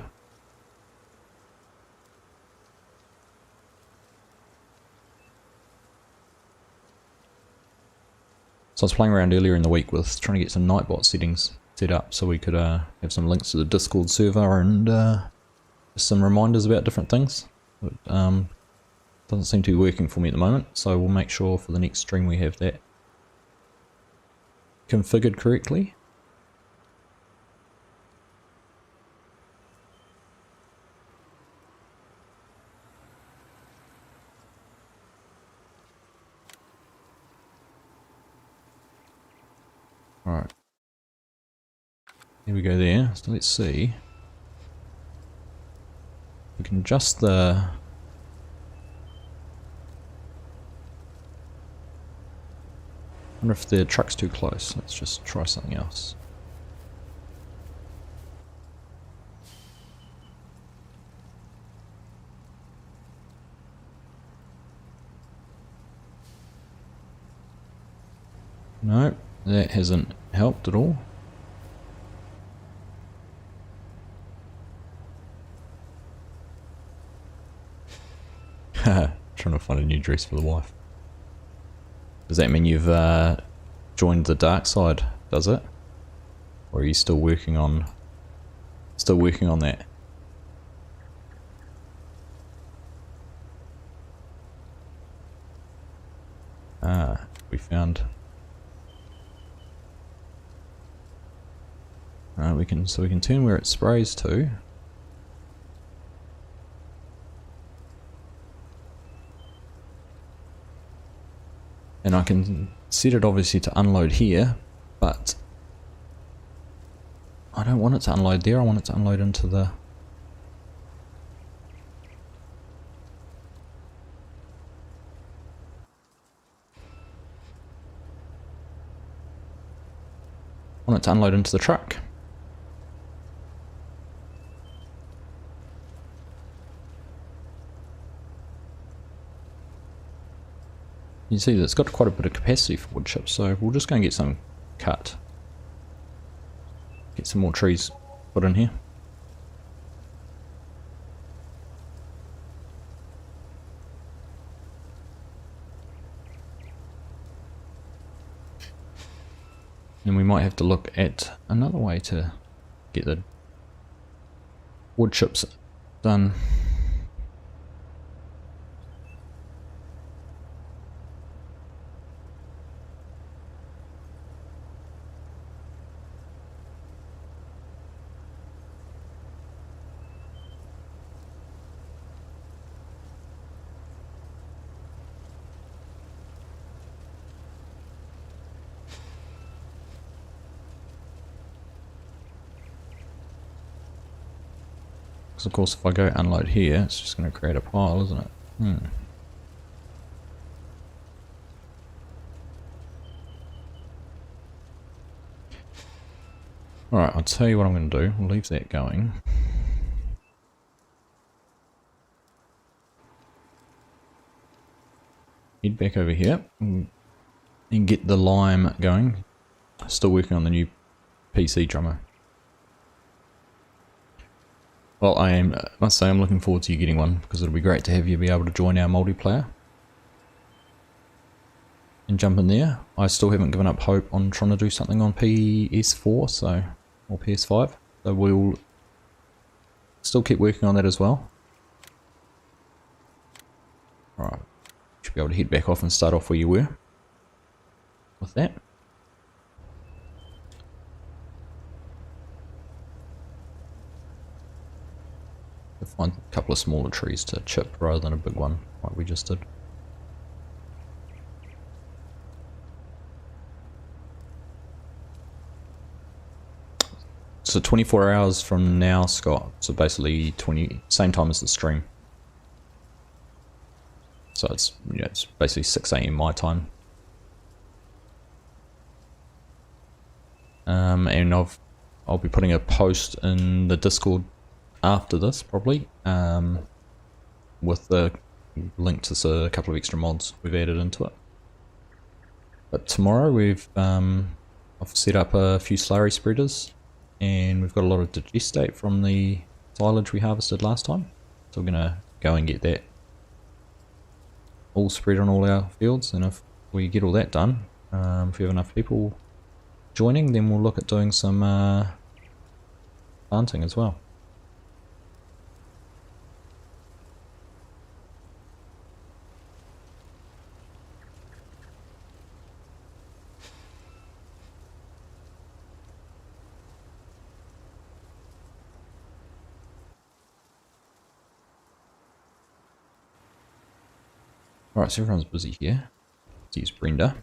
So I was playing around earlier in the week with trying to get some Nightbot settings set up so we could have some links to the Discord server and some reminders about different things. But doesn't seem to be working for me at the moment, so we'll make sure for the next stream we have that configured correctly. Alright. Here we go there. So let's see. We can adjust the... I wonder if the truck's too close. Let's just try something else. No, that hasn't helped at all. Haha, trying to find a new dress for the wife. Does that mean you've joined the dark side, does it? Or are you still working on that? We found. We can turn where it sprays to. And I can set it obviously to unload here, but I don't want it to unload there, I want it to unload into the... I want it to unload into the truck. You see that it's got quite a bit of capacity for wood chips, so we'll just go and get some cut. Get some more trees put in here. And we might have to look at another way to get the wood chips done. Because of course if I go unload here, it's just going to create a pile, isn't it? Alright, I'll tell you what I'm going to do. We'll leave that going. Head back over here and get the lime going. Still working on the new PC drummer. Well, I must say I'm looking forward to you getting one, because it'll be great to have you be able to join our multiplayer and jump in there. I still haven't given up hope on trying to do something on PS4, or PS5, so we'll still keep working on that as well. Alright, should be able to head back off and start off where you were with that. Find a couple of smaller trees to chip rather than a big one like we just did. So 24 hours from now, Scott, so basically same time as the stream. So it's, it's basically 6 AM my time. And I'll be putting a post in the Discord after this, probably, with the link to a couple of extra mods we've added into it. But tomorrow I've set up a few slurry spreaders, and we've got a lot of digestate from the tillage we harvested last time, so we're gonna go and get that all spread on all our fields. And if we get all that done, if we have enough people joining, then we'll look at doing some planting as well. Alright, so everyone's busy here. Let's use Brenda.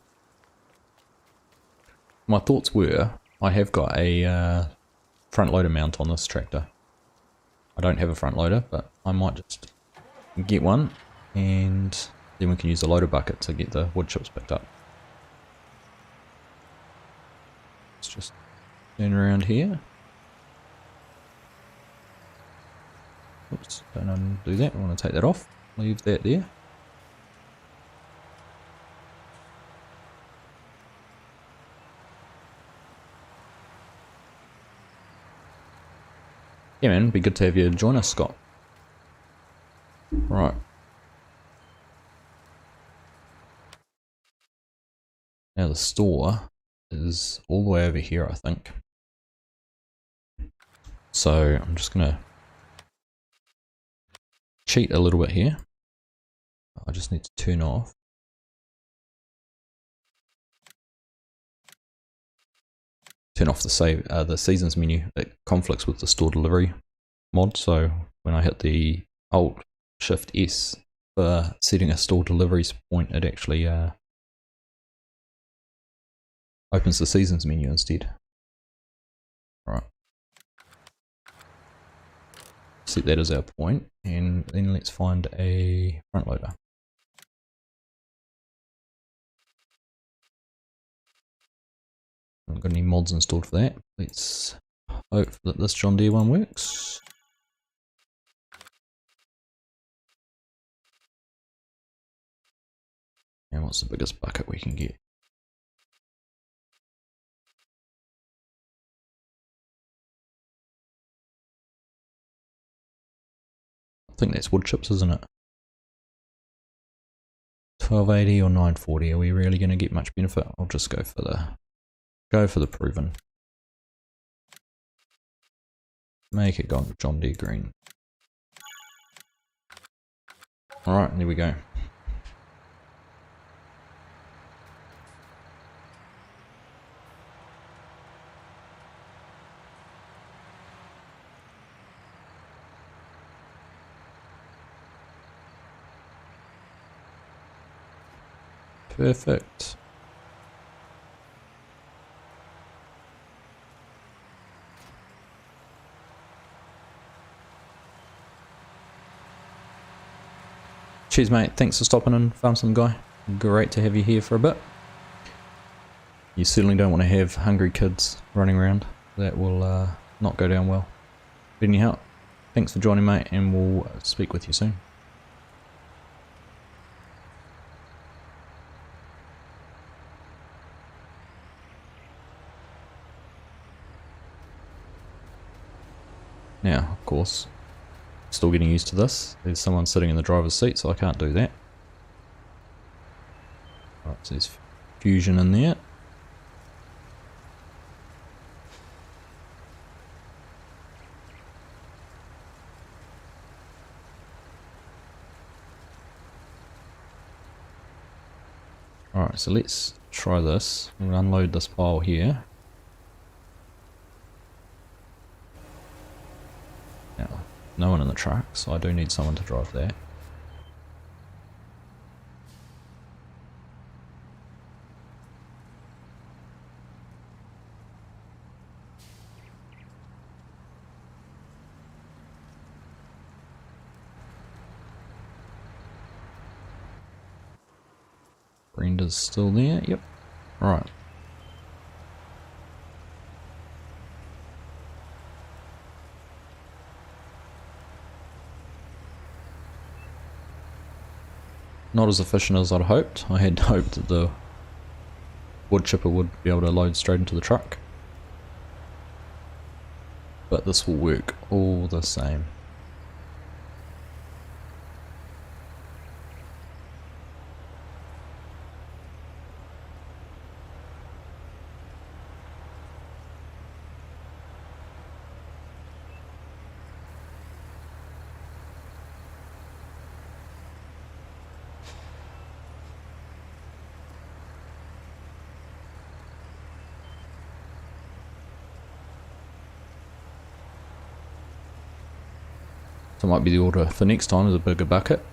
My thoughts were, I have got a front loader mount on this tractor. I don't have a front loader, but I might just get one, and then we can use the loader bucket to get the wood chips picked up. Let's just turn around here. Oops, don't undo that, I want to take that off. Leave that there. Yeah man, it'd be good to have you join us, Scott. Right. Now the store is all the way over here, I think. So I'm just gonna cheat a little bit here. I just need to turn off turn off the seasons menu, it conflicts with the store delivery mod. So when I hit the Alt Shift S for setting a store deliveries point, it actually opens the seasons menu instead. Right. Set that as our point, and then let's find a front loader. I haven't got any mods installed for that. Let's hope that this John Deere one works. And what's the biggest bucket we can get? I think that's wood chips, isn't it? 1280 or 940. Are we really going to get much benefit? I'll just go for the proven. Make it John Deere green. Alright, there we go. Perfect. Cheers mate, thanks for stopping in, Farm Sim Guy. Great to have you here for a bit. You certainly don't want to have hungry kids running around. That will not go down well. But anyhow, thanks for joining mate, and we'll speak with you soon. Now, of course, still getting used to this. There's someone sitting in the driver's seat, so I can't do that. Right, so there's fusion in there. Alright, so let's try this. We'll unload this pile here. Now, no one in the truck, so I do need someone to drive that. Brenda's still there, yep. Right. Not as efficient as I'd hoped. I had hoped that the wood chipper would be able to load straight into the truck. But this will work all the same. So it might be the order for next time is a bigger bucket,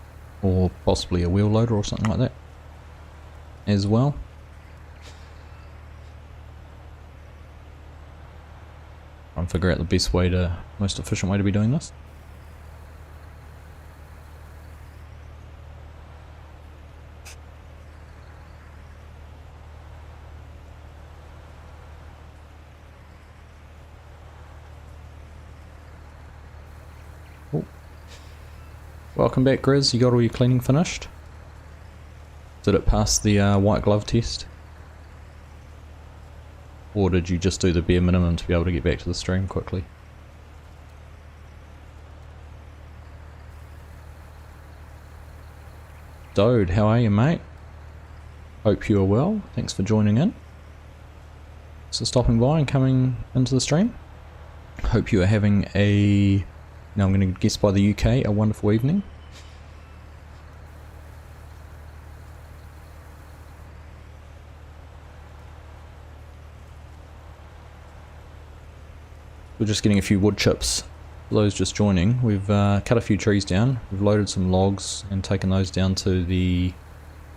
or possibly a wheel loader or something like that as well. Try and figure out the most efficient way to be doing this. Welcome back, Grizz. You got all your cleaning finished? Did it pass the white glove test? Or did you just do the bare minimum to be able to get back to the stream quickly? Dode, how are you, mate? Hope you are well. Thanks for joining in. So stopping by and coming into the stream. Hope you are having a... Now I'm going to guess by the UK, a wonderful evening. We're just getting a few wood chips. For those just joining, we've cut a few trees down, we've loaded some logs and taken those down to the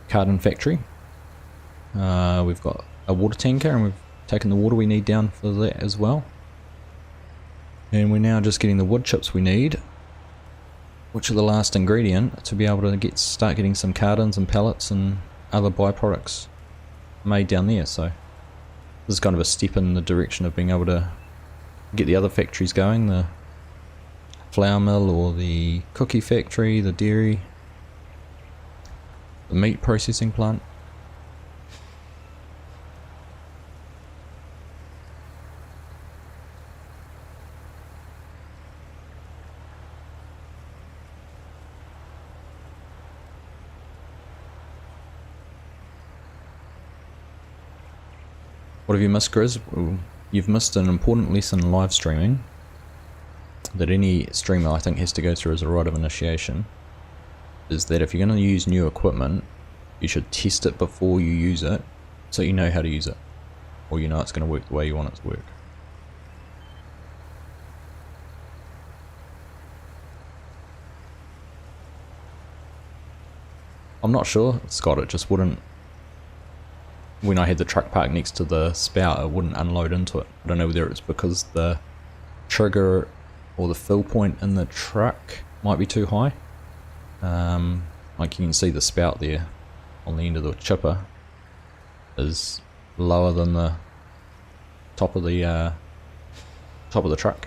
carton factory. We've got a water tanker and we've taken the water we need down for that as well. And we're now just getting the wood chips we need, which are the last ingredient to be able to start getting some cartons and pallets and other byproducts made down there. So this is kind of a step in the direction of being able to get the other factories going, the flour mill or the cookie factory, the dairy, the meat processing plant. What have you missed, Grizz? Well, you've missed an important lesson in live streaming that any streamer I think has to go through as a rite of initiation, is that if you're going to use new equipment, you should test it before you use it so you know how to use it, or you know it's going to work the way you want it to work. I'm not sure, Scott, it just wouldn't, when I had the truck parked next to the spout, it wouldn't unload into it. I don't know whether it's because the trigger or the fill point in the truck might be too high. Like you can see the spout there on the end of the chipper is lower than the top of the truck.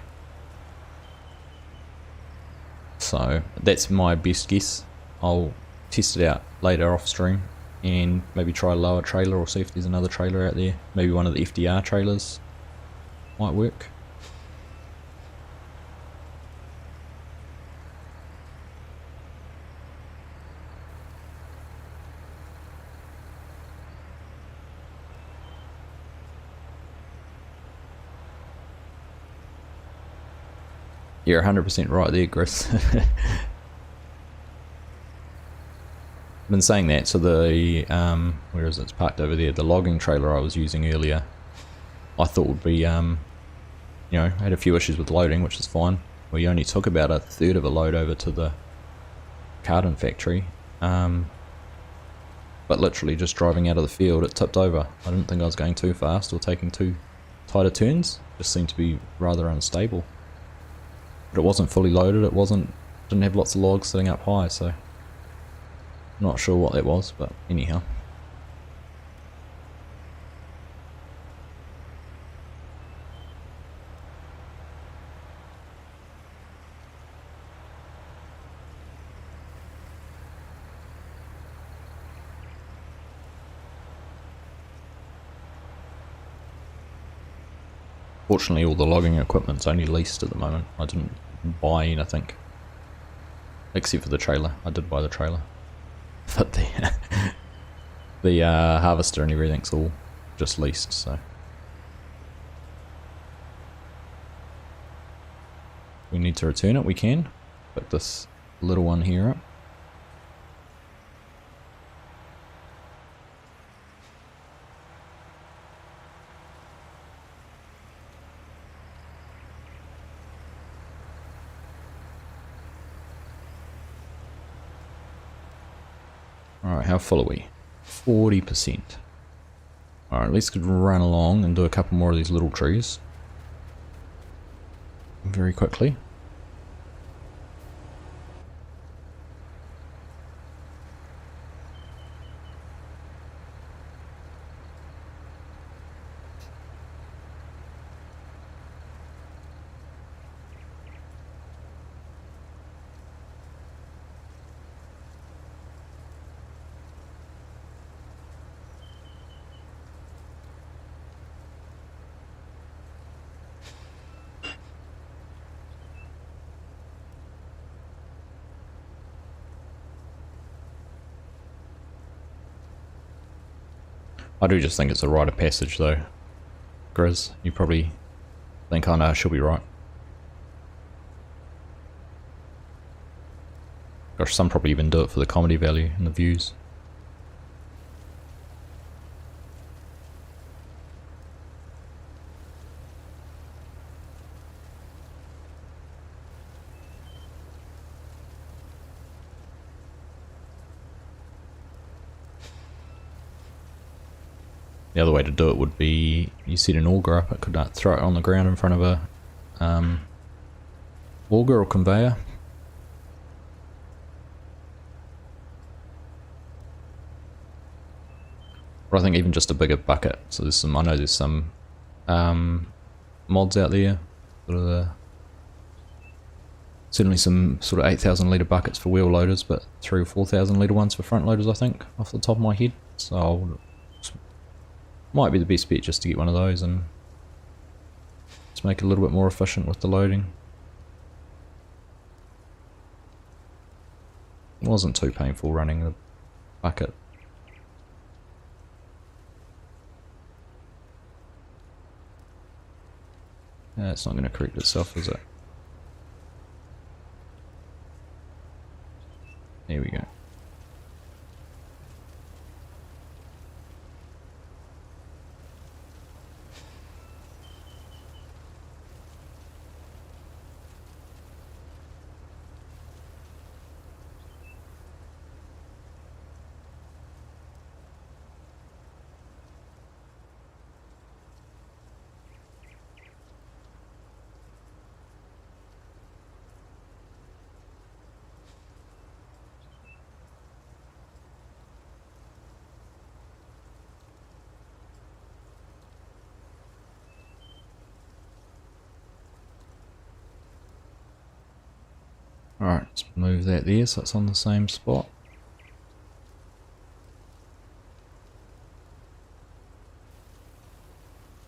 So that's my best guess. I'll test it out later off stream and maybe try a lower trailer or see if there's another trailer out there. Maybe one of the FDR trailers might work. You're 100% right there, Chris. I've been saying that, so the, where is it? It's parked over there, the logging trailer I was using earlier, I thought would be, you know, had a few issues with loading, which is fine. We only took about a third of a load over to the carton factory, but literally just driving out of the field, it tipped over. I didn't think I was going too fast or taking too tighter turns, just seemed to be rather unstable. But it wasn't fully loaded, didn't have lots of logs sitting up high, so not sure what that was, but anyhow. Fortunately, all the logging equipment's only leased at the moment. I didn't buy anything, except for the trailer. I did buy the trailer. But the harvester and everything's all just leased, so we need to return it, we can. Put this little one here up. Alright, how full are we? 40%. Alright, let's run along and do a couple more of these little trees. Very quickly. I do just think it's a rite of passage though. Grizz, you probably think, oh no, she'll be right. Gosh, some probably even do it for the comedy value and the views. The other way to do it would be you set an auger up, it could throw it on the ground in front of a auger or conveyor. Or I think even just a bigger bucket. So there's some, I know there's some mods out there, sort of certainly some sort of 8,000 litre buckets for wheel loaders, but 3,000 or 4,000 litre ones for front loaders, I think, off the top of my head. So might be the best bet just to get one of those and just make it a little bit more efficient with the loading. It wasn't too painful running the bucket. It's not going to correct itself, is it? There we go. Alright, let's move that there so it's on the same spot.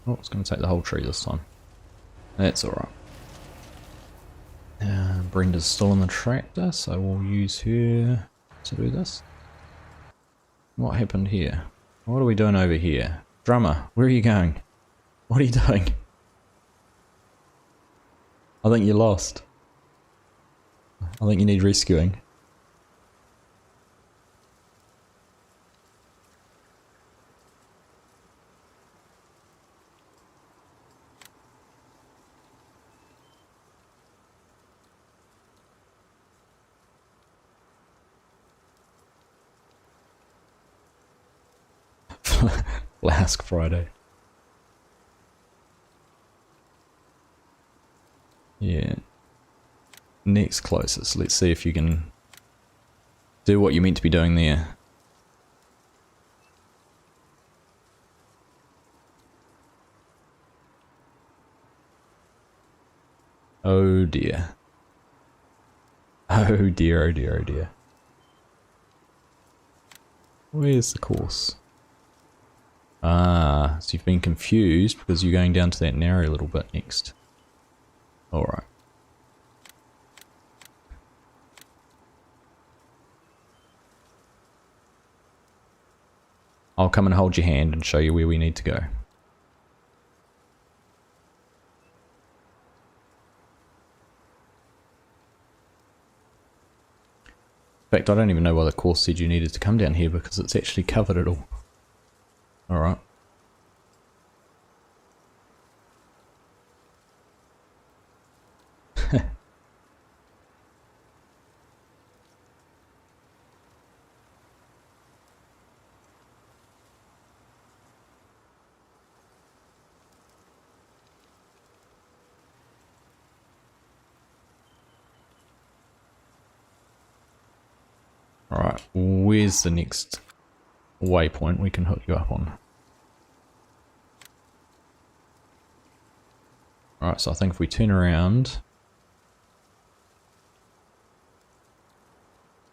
Oh, it's going to take the whole tree this time. That's alright. Brenda's still in the tractor, so we'll use her to do this. What happened here? What are we doing over here? Drummer, where are you going? What are you doing? I think you're lost. I think you need rescuing. Last Friday. Yeah. Next closest. Let's see if you can do what you're meant to be doing there. Oh dear. Oh dear, oh dear, oh dear. Where's the course? Ah, so you've been confused because you're going down to that narrow little bit next. Alright. I'll come and hold your hand and show you where we need to go. In fact, I don't even know why the course said you needed to come down here because it's actually covered it all. Alright. Alright, where's the next waypoint we can hook you up on? Alright, so I think if we turn around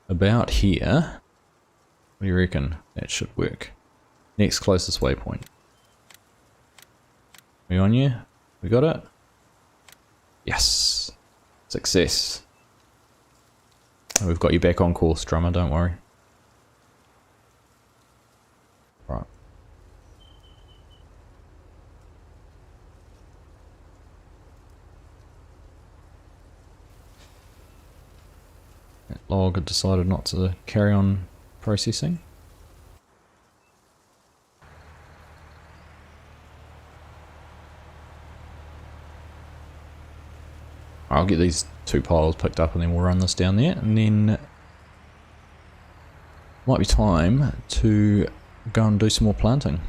about here, what do you reckon? That should work. Next closest waypoint. We on you? We got it? Yes! Success. We've got you back on course, drummer, don't worry. Right. That log had decided not to carry on processing. I'll get these two piles picked up and then we'll run this down there, and then might be time to go and do some more planting.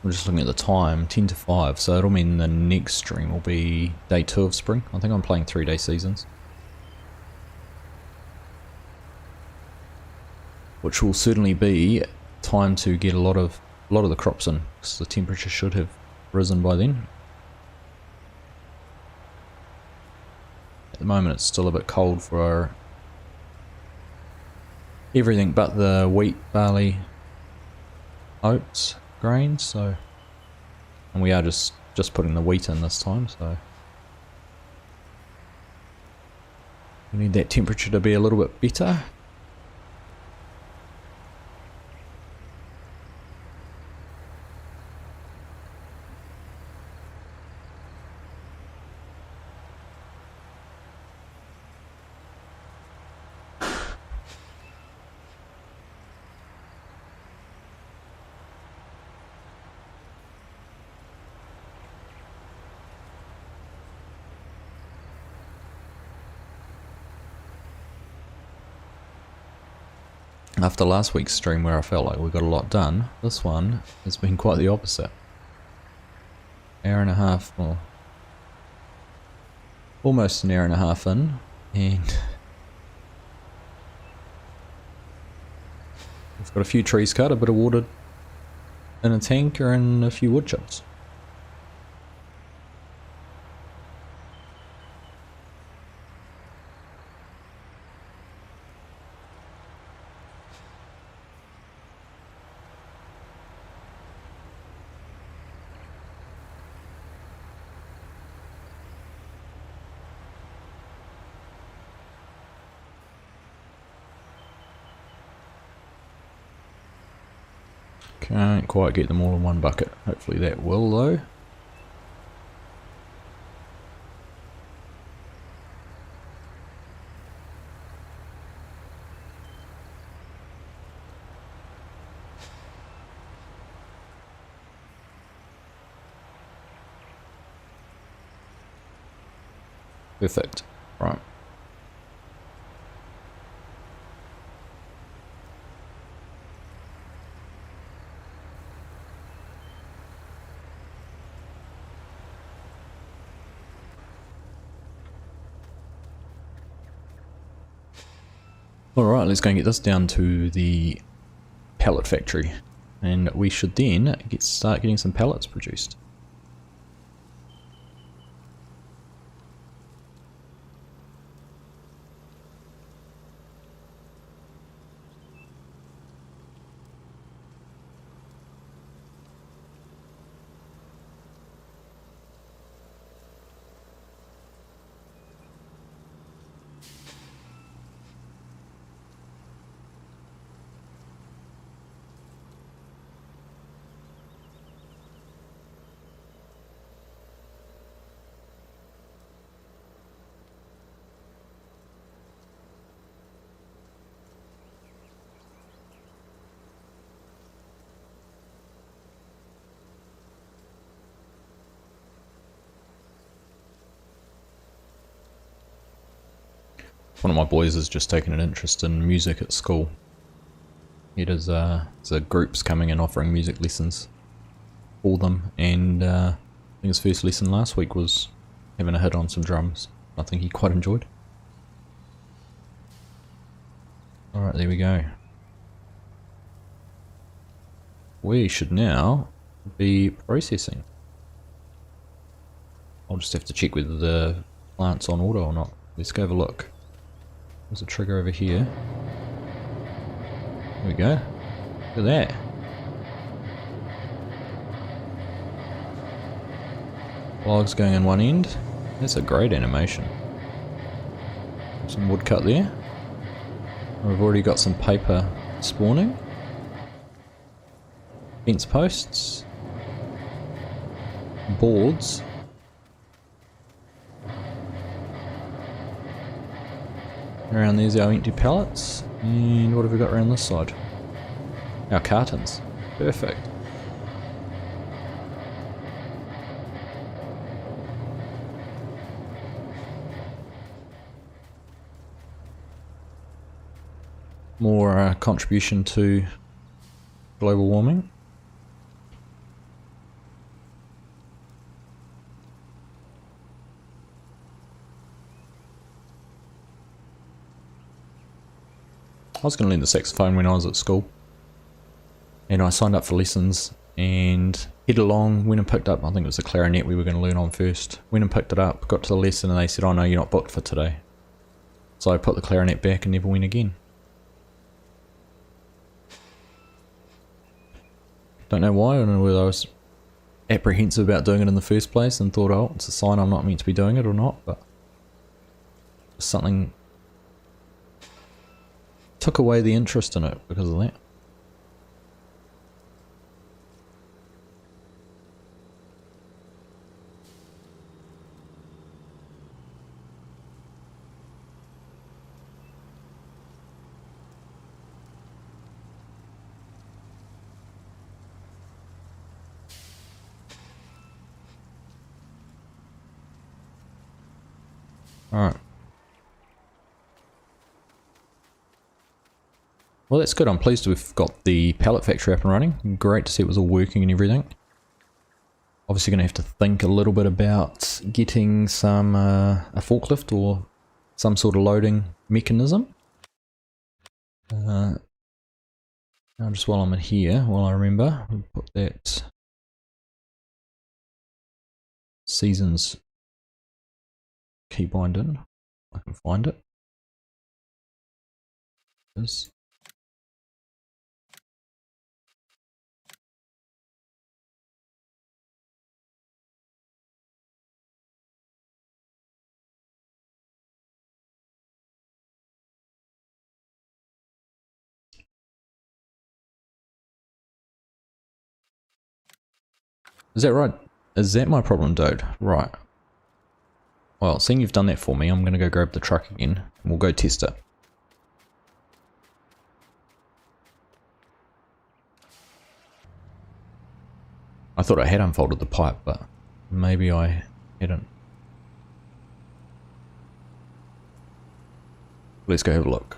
I'm just looking at the time, 10 to 5, so it'll mean the next stream will be day 2 of spring. I think I'm playing 3-day seasons. Which will certainly be time to get a lot of the crops in, because the temperature should have risen by then. At the moment it's still a bit cold for everything but the wheat, barley, oats, grains, so, and we are just putting the wheat in this time, so we need that temperature to be a little bit better. After last week's stream where I felt like we got a lot done, this one has been quite the opposite. Hour and a half, well, almost an hour and a half in, and we've got a few trees cut, a bit of water in a tanker, and a few wood chips. Can't quite get them all in one bucket. Hopefully that will though. Perfect. Right. Alright, let's go and get this down to the pallet factory, and we should then start getting some pallets produced. One of my boys has just taken an interest in music at school. He does, so groups coming and offering music lessons for them, and I think his first lesson last week was having a hit on some drums. I think he quite enjoyed. Alright, there we go. We should now be processing. I'll just have to check whether the plant's on auto or not. Let's go have a look. There's a trigger over here. There we go. Look at that. Logs going in one end. That's a great animation. Some wood cut there. We've already got some paper spawning. Fence posts. Boards. Around there's our empty pallets. And what have we got around this side? Our cartons. Perfect. More contribution to global warming. I was going to learn the saxophone when I was at school. And I signed up for lessons and headed along, went and picked up, I think it was the clarinet we were going to learn on first. Went and picked it up, got to the lesson and they said, oh no, you're not booked for today. So I put the clarinet back and never went again. Don't know why, I don't know whether I was apprehensive about doing it in the first place and thought, oh, it's a sign I'm not meant to be doing it or not, but something took away the interest in it because of that. Alright. Well, that's good. I'm pleased we've got the pallet factory up and running. Great to see it was all working and everything. Obviously going to have to think a little bit about getting some a forklift or some sort of loading mechanism. Now just while I'm in here, while I remember, we'll put that seasons keybind in. I can find it. Is that right? Is that my problem, dude? Right. Well, seeing you've done that for me, I'm going to go grab the truck again and we'll go test it. I thought I had unfolded the pipe, but maybe I hadn't. Let's go have a look.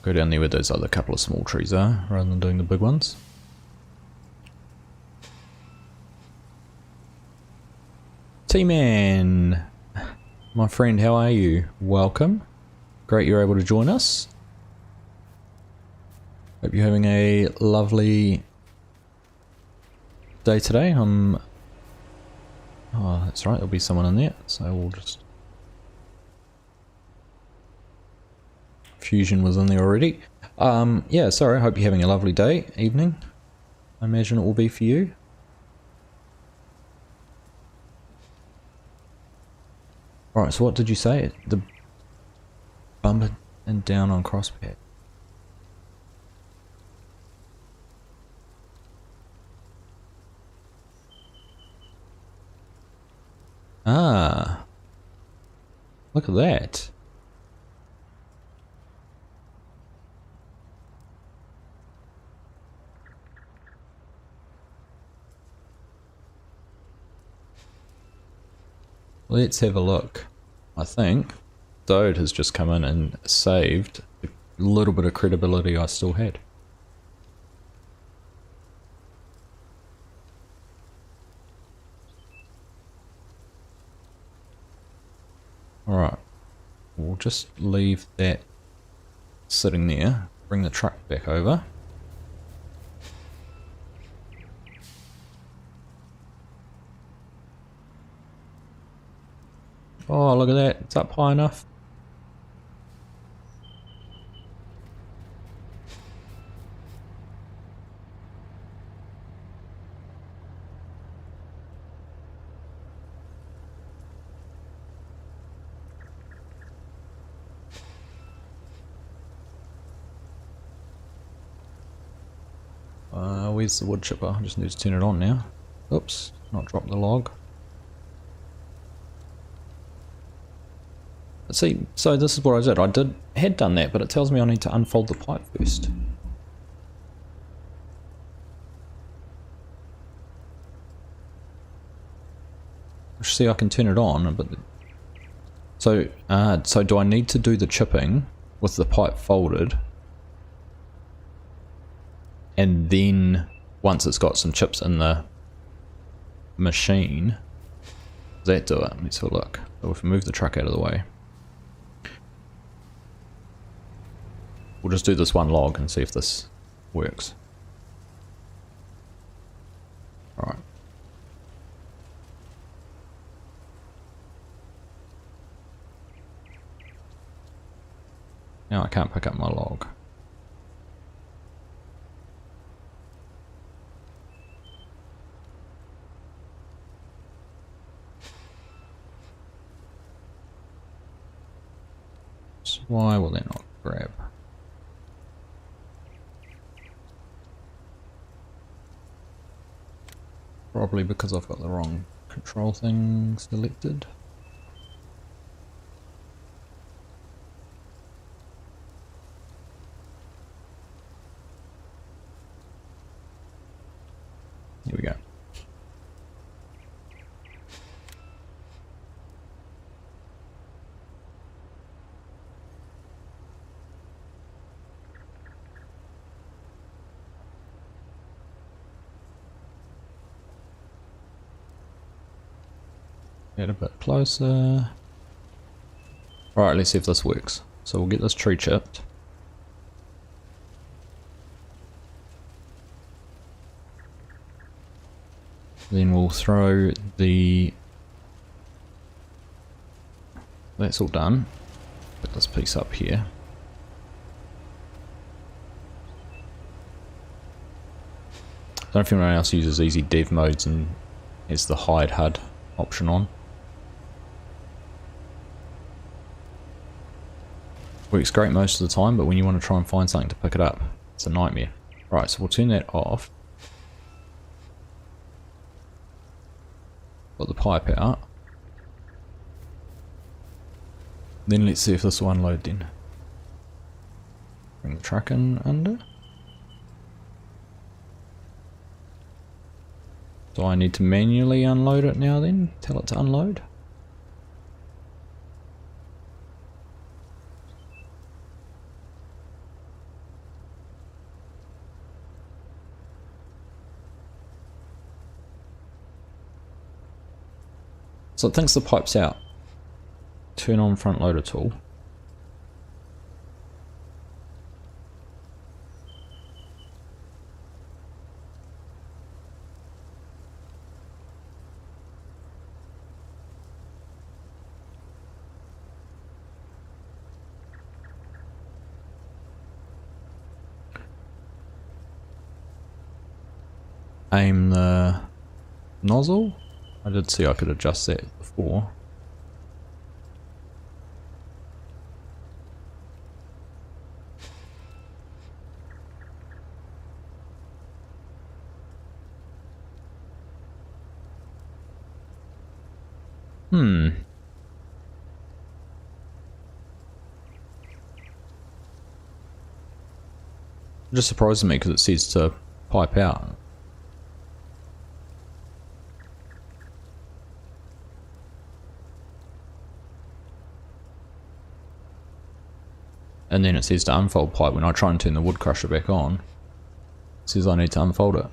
Go down there where those other couple of small trees are, rather than doing the big ones. T-Man! My friend, how are you? Welcome. Great you're able to join us. Hope you're having a lovely day today. Oh, that's right, there'll be someone in there, so we'll just... Fusion was in there already. Yeah, sorry, I hope you're having a lovely day, evening. I imagine it will be for you. Alright, so what did you say? The bumper and down on crosspad. Ah. Look at that. Let's have a look. I think Dode has just come in and saved the little bit of credibility I still had. Alright, we'll just leave that sitting there, bring the truck back over. Oh, look at that, it's up high enough. Where's the wood chipper? I just need to turn it on now. Oops, not drop the log. See, so this is what I did. Had done that, but it tells me I need to unfold the pipe first. See, I can turn it on, but so do I need to do the chipping with the pipe folded, and then once it's got some chips in the machine. Does that do it? Let's have a look. So if we move the truck out of the way, we'll just do this one log and see if this works. Alright. Now I can't pick up my log. So why will they not grab? Probably because I've got the wrong control thing selected. Here we go. Get a bit closer. Alright, let's see if this works. So we'll get this tree chipped. Then we'll throw the... That's all done. Put this piece up here. I don't know if anyone else uses easy dev modes and has the hide HUD option on. Works great most of the time, but when you want to try and find something to pick it up, it's a nightmare. Right, so we'll turn that off. Got the pipe out. Then let's see if this will unload then. Bring the truck in under. Do I need to manually unload it now then? Tell it to unload? So it thinks the pipe's out. Turn on front loader tool. Aim the nozzle. I did see I could adjust that before. It just surprises me because it says to pipe out. And then it says to unfold pipe when I try and turn the wood crusher back on. It says I need to unfold it.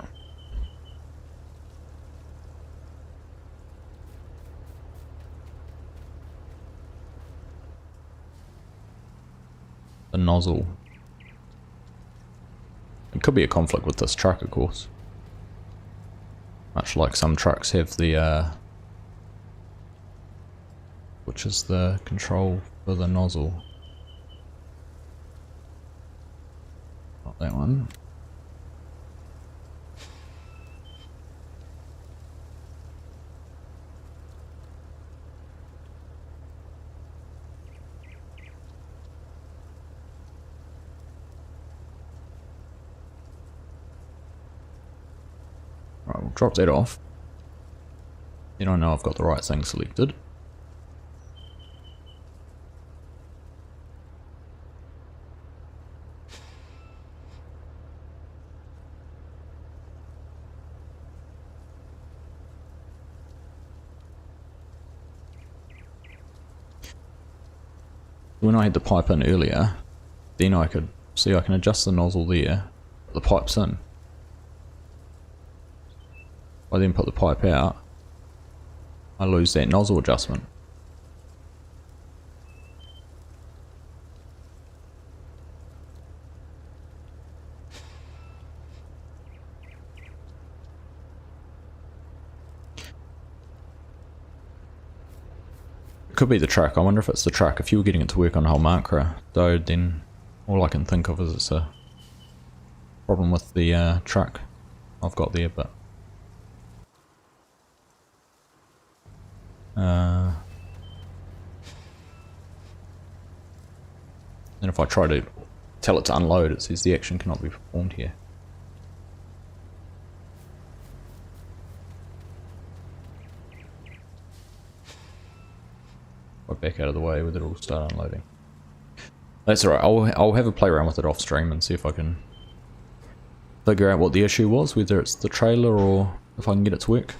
The nozzle. It could be a conflict with this truck, of course. Much like some trucks have the which is the control for the nozzle. Not that one. Right, we'll drop that off. Then I know I've got the right thing selected. When I had the pipe in earlier, then I could see I can adjust the nozzle there, but the pipe's in. I then put the pipe out, I lose that nozzle adjustment. It could be the truck. I wonder if it's the truck. If you were getting it to work on a whole macro, though, then all I can think of is it's a problem with the truck I've got there, but and if I try to tell it to unload, it says the action cannot be performed here. Back out of the way with it all start unloading. That's alright, I'll have a play around with it off stream and see if I can figure out what the issue was, whether it's the trailer or if I can get it to work.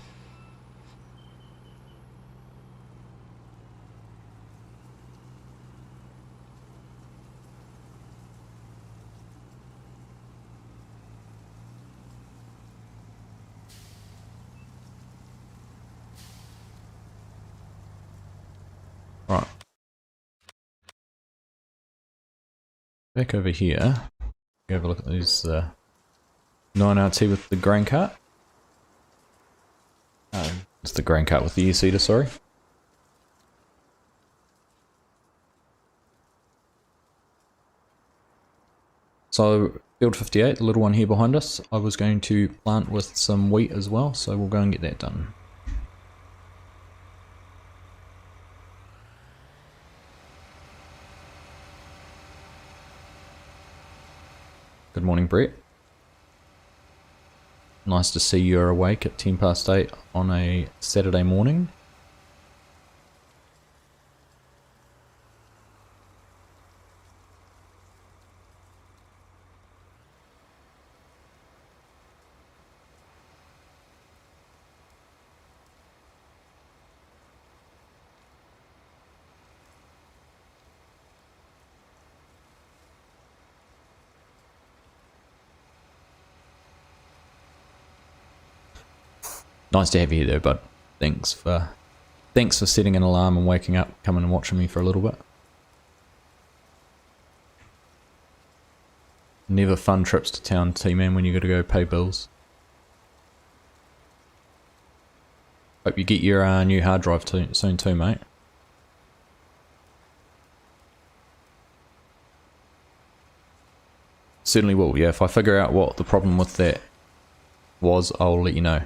Right. Back over here, have a look at these 9RT with the grain cart. It's the grain cart with the e-seeder, sorry. So, field 58, the little one here behind us, I was going to plant with some wheat as well, so we'll go and get that done. Good morning, Brett. Nice to see you're awake at 10 past 8 on a Saturday morning. Nice to have you here though, bud. Thanks for setting an alarm and waking up, coming and watching me for a little bit. Never fun trips to town, T-Man, when you got to go pay bills. Hope you get your new hard drive soon too, mate. Certainly will, yeah. If I figure out what the problem with that was, I'll let you know.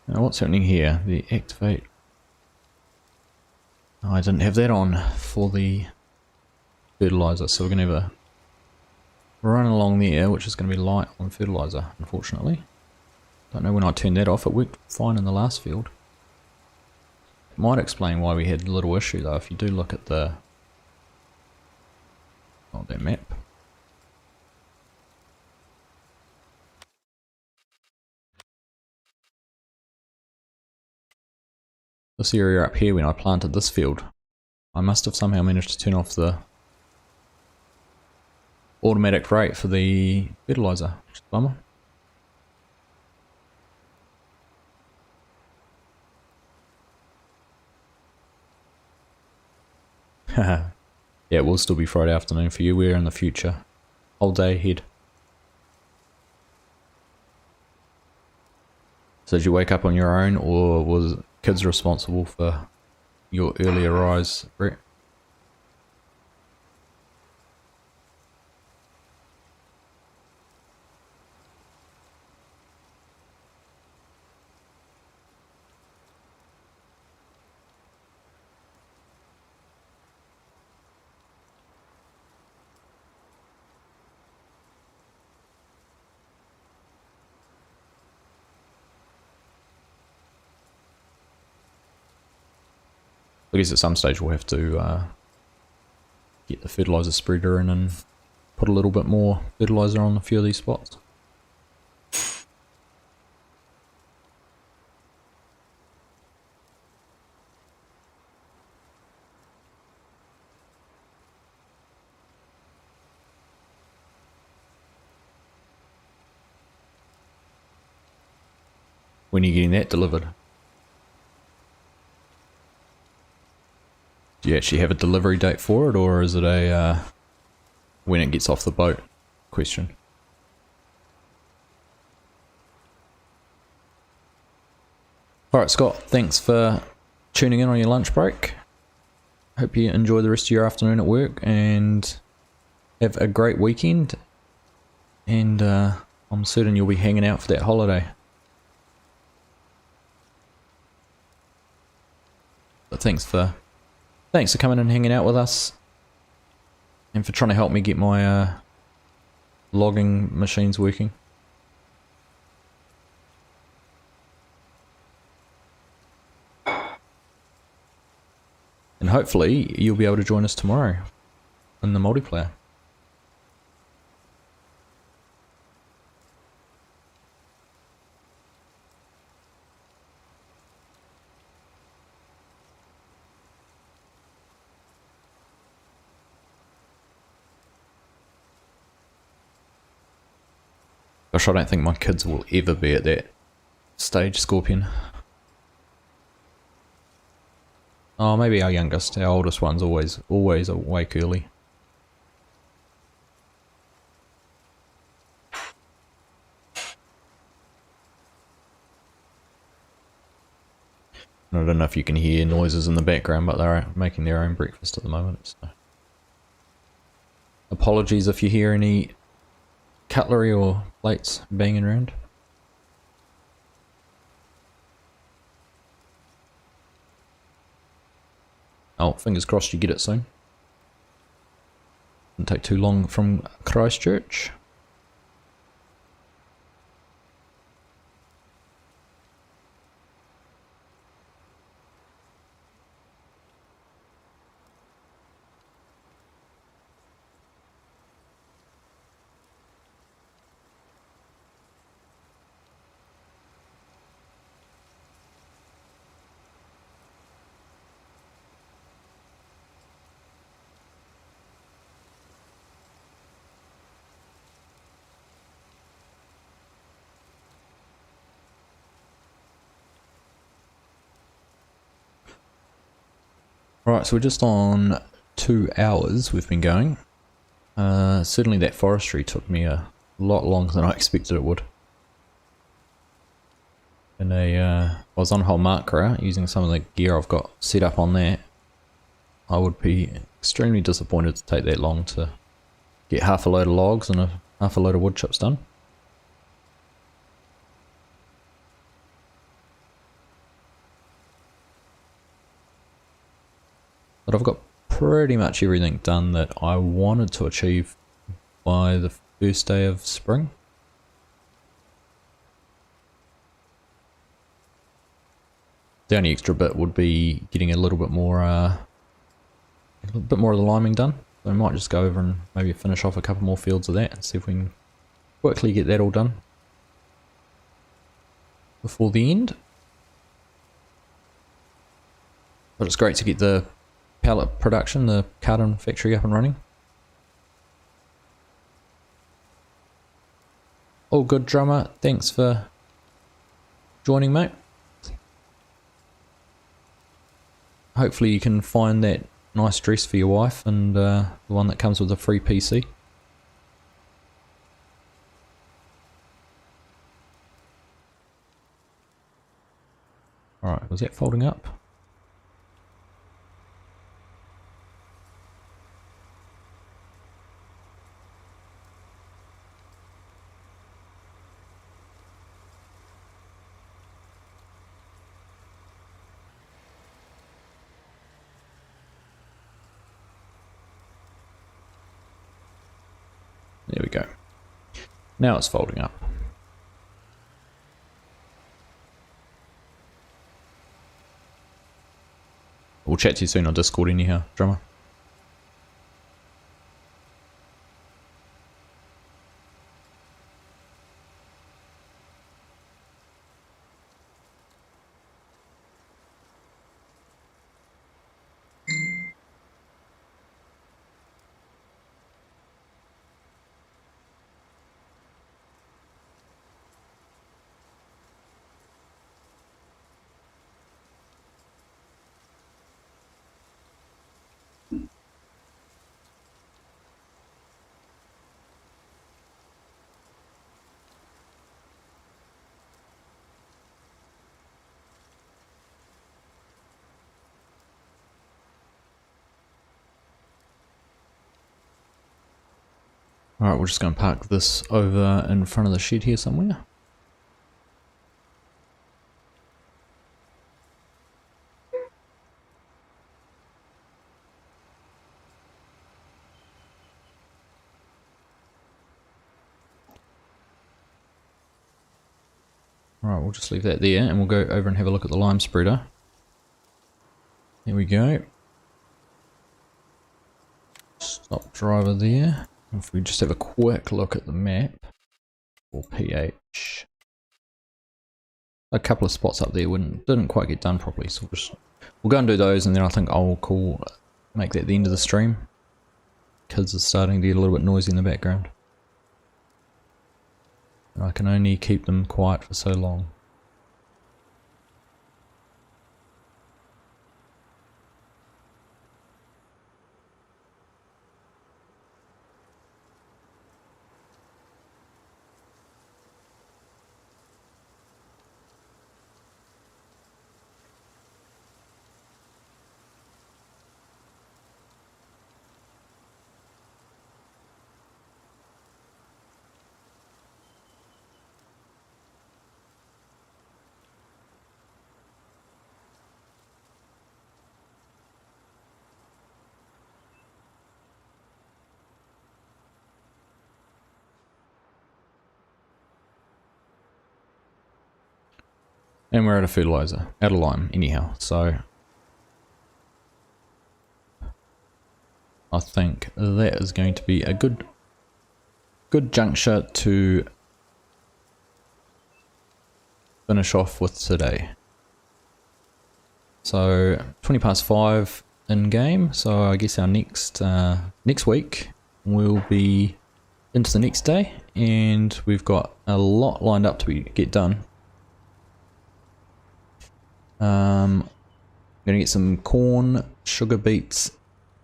Now what's happening here? The activate. Oh, I didn't have that on for the fertilizer, so we're going to have a run along there, which is going to be light on fertilizer, unfortunately. Don't know when I turned that off. It worked fine in the last field. It might explain why we had a little issue though, if you do look at the that map. This area up here when I planted this field, I must have somehow managed to turn off the automatic rate for the fertilizer, which is a bummer. Haha. Yeah, it will still be Friday afternoon for you. We're in the future. Whole day ahead. So did you wake up on your own, or was kids responsible for your earlier rise, Brett? I guess at some stage we'll have to get the fertilizer spreader in and put a little bit more fertilizer on a few of these spots. When are you getting that delivered? Do you actually have a delivery date for it, or is it a when it gets off the boat question? Alright Scott, thanks for tuning in on your lunch break. Hope you enjoy the rest of your afternoon at work and have a great weekend, and I'm certain you'll be hanging out for that holiday. But thanks for coming and hanging out with us, and for trying to help me get my logging machines working. And hopefully you'll be able to join us tomorrow in the multiplayer. Gosh, I don't think my kids will ever be at that stage, Scorpion. Oh, maybe our youngest. Our oldest one's always awake early. I don't know if you can hear noises in the background, but they're making their own breakfast at the moment. So. Apologies if you hear any cutlery or plates banging around. Oh, fingers crossed you get it soon. Didn't take too long from Christchurch. Right, so we're just on 2 hours we've been going. Certainly that forestry took me a lot longer than I expected it would. And I was on whole marker using some of the gear I've got set up on there. I would be extremely disappointed to take that long to get half a load of logs and half a load of wood chips done. But I've got pretty much everything done that I wanted to achieve by the first day of spring. The only extra bit would be getting a little bit more of the liming done. So I might just go over and maybe finish off a couple more fields of that and see if we can quickly get that all done before the end. But it's great to get the pallet production, the carton factory up and running. All good, drummer. Thanks for joining, mate. Hopefully you can find that nice dress for your wife, and the one that comes with a free PC. Alright, was that folding up? There we go. Now it's folding up. We'll chat to you soon on Discord anyhow, drummer. Alright, we're just going to park this over in front of the shed here somewhere. Alright, we'll just leave that there and we'll go over and have a look at the lime spreader. There we go. Stop driver there. If we just have a quick look at the map, or pH, a couple of spots up there didn't quite get done properly, so we'll go and do those, and then I think I'll make that the end of the stream. Kids are starting to get a little bit noisy in the background, and I can only keep them quiet for so long. And we're out of fertilizer, out of lime anyhow, so I think that is going to be a good juncture to finish off with today. So 5:20 in game, so I guess our next week will be into the next day, and we've got a lot lined up to get done. I'm gonna get some corn, sugar beets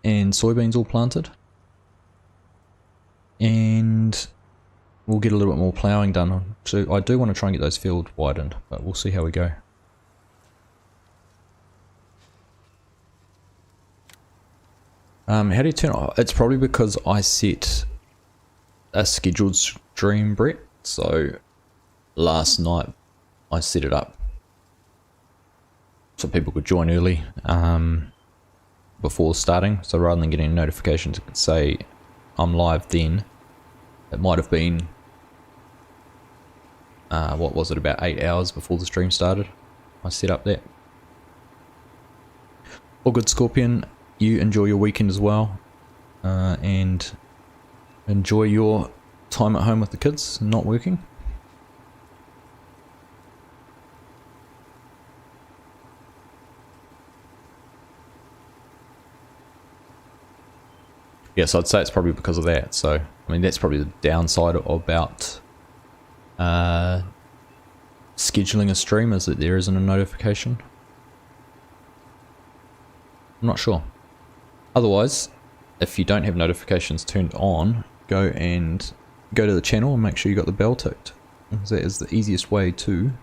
and soybeans all planted, and we'll get a little bit more ploughing done. So I do want to try and get those fields widened, but we'll see how we go. How do you turn it off? It's probably because I set a scheduled stream, Brett, so last night I set it up so people could join early before starting. So rather than getting a notification to say I'm live then, it might have been what was it, about 8 hours before the stream started I set up that. All good, Scorpion. You enjoy your weekend as well, and enjoy your time at home with the kids, not working. Yes, I'd say it's probably because of that. So, I mean, that's probably the downside about scheduling a stream, is that there isn't a notification. I'm not sure. Otherwise, if you don't have notifications turned on, go to the channel and make sure you got the bell ticked. That is the easiest way to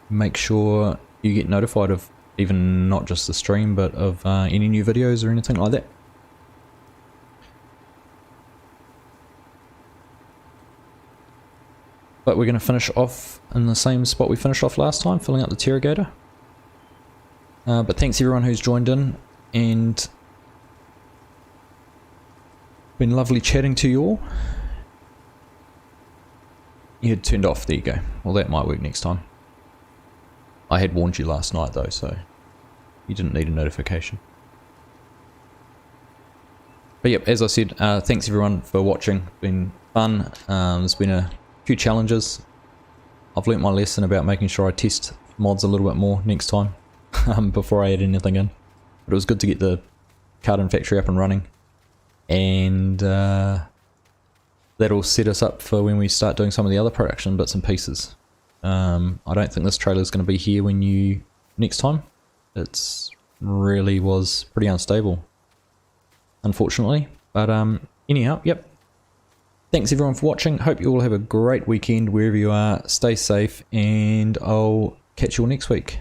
make sure you get notified of even not just the stream, but of any new videos or anything like that. But we're going to finish off in the same spot we finished off last time, filling up the Terrogator. But thanks everyone who's joined in, and been lovely chatting to you all. You had turned off, there you go. Well, that might work next time. I had warned you last night though, so you didn't need a notification. But yep, as I said, thanks everyone for watching. It's been fun. There's been a few challenges. I've learnt my lesson about making sure I test mods a little bit more next time before I add anything in. But it was good to get the carton factory up and running, and that'll set us up for when we start doing some of the other production bits and pieces. I don't think this trailer is going to be here when you next time. It's really was pretty unstable, unfortunately. But anyhow, yep. Thanks everyone for watching. Hope you all have a great weekend wherever you are. Stay safe, and I'll catch you all next week.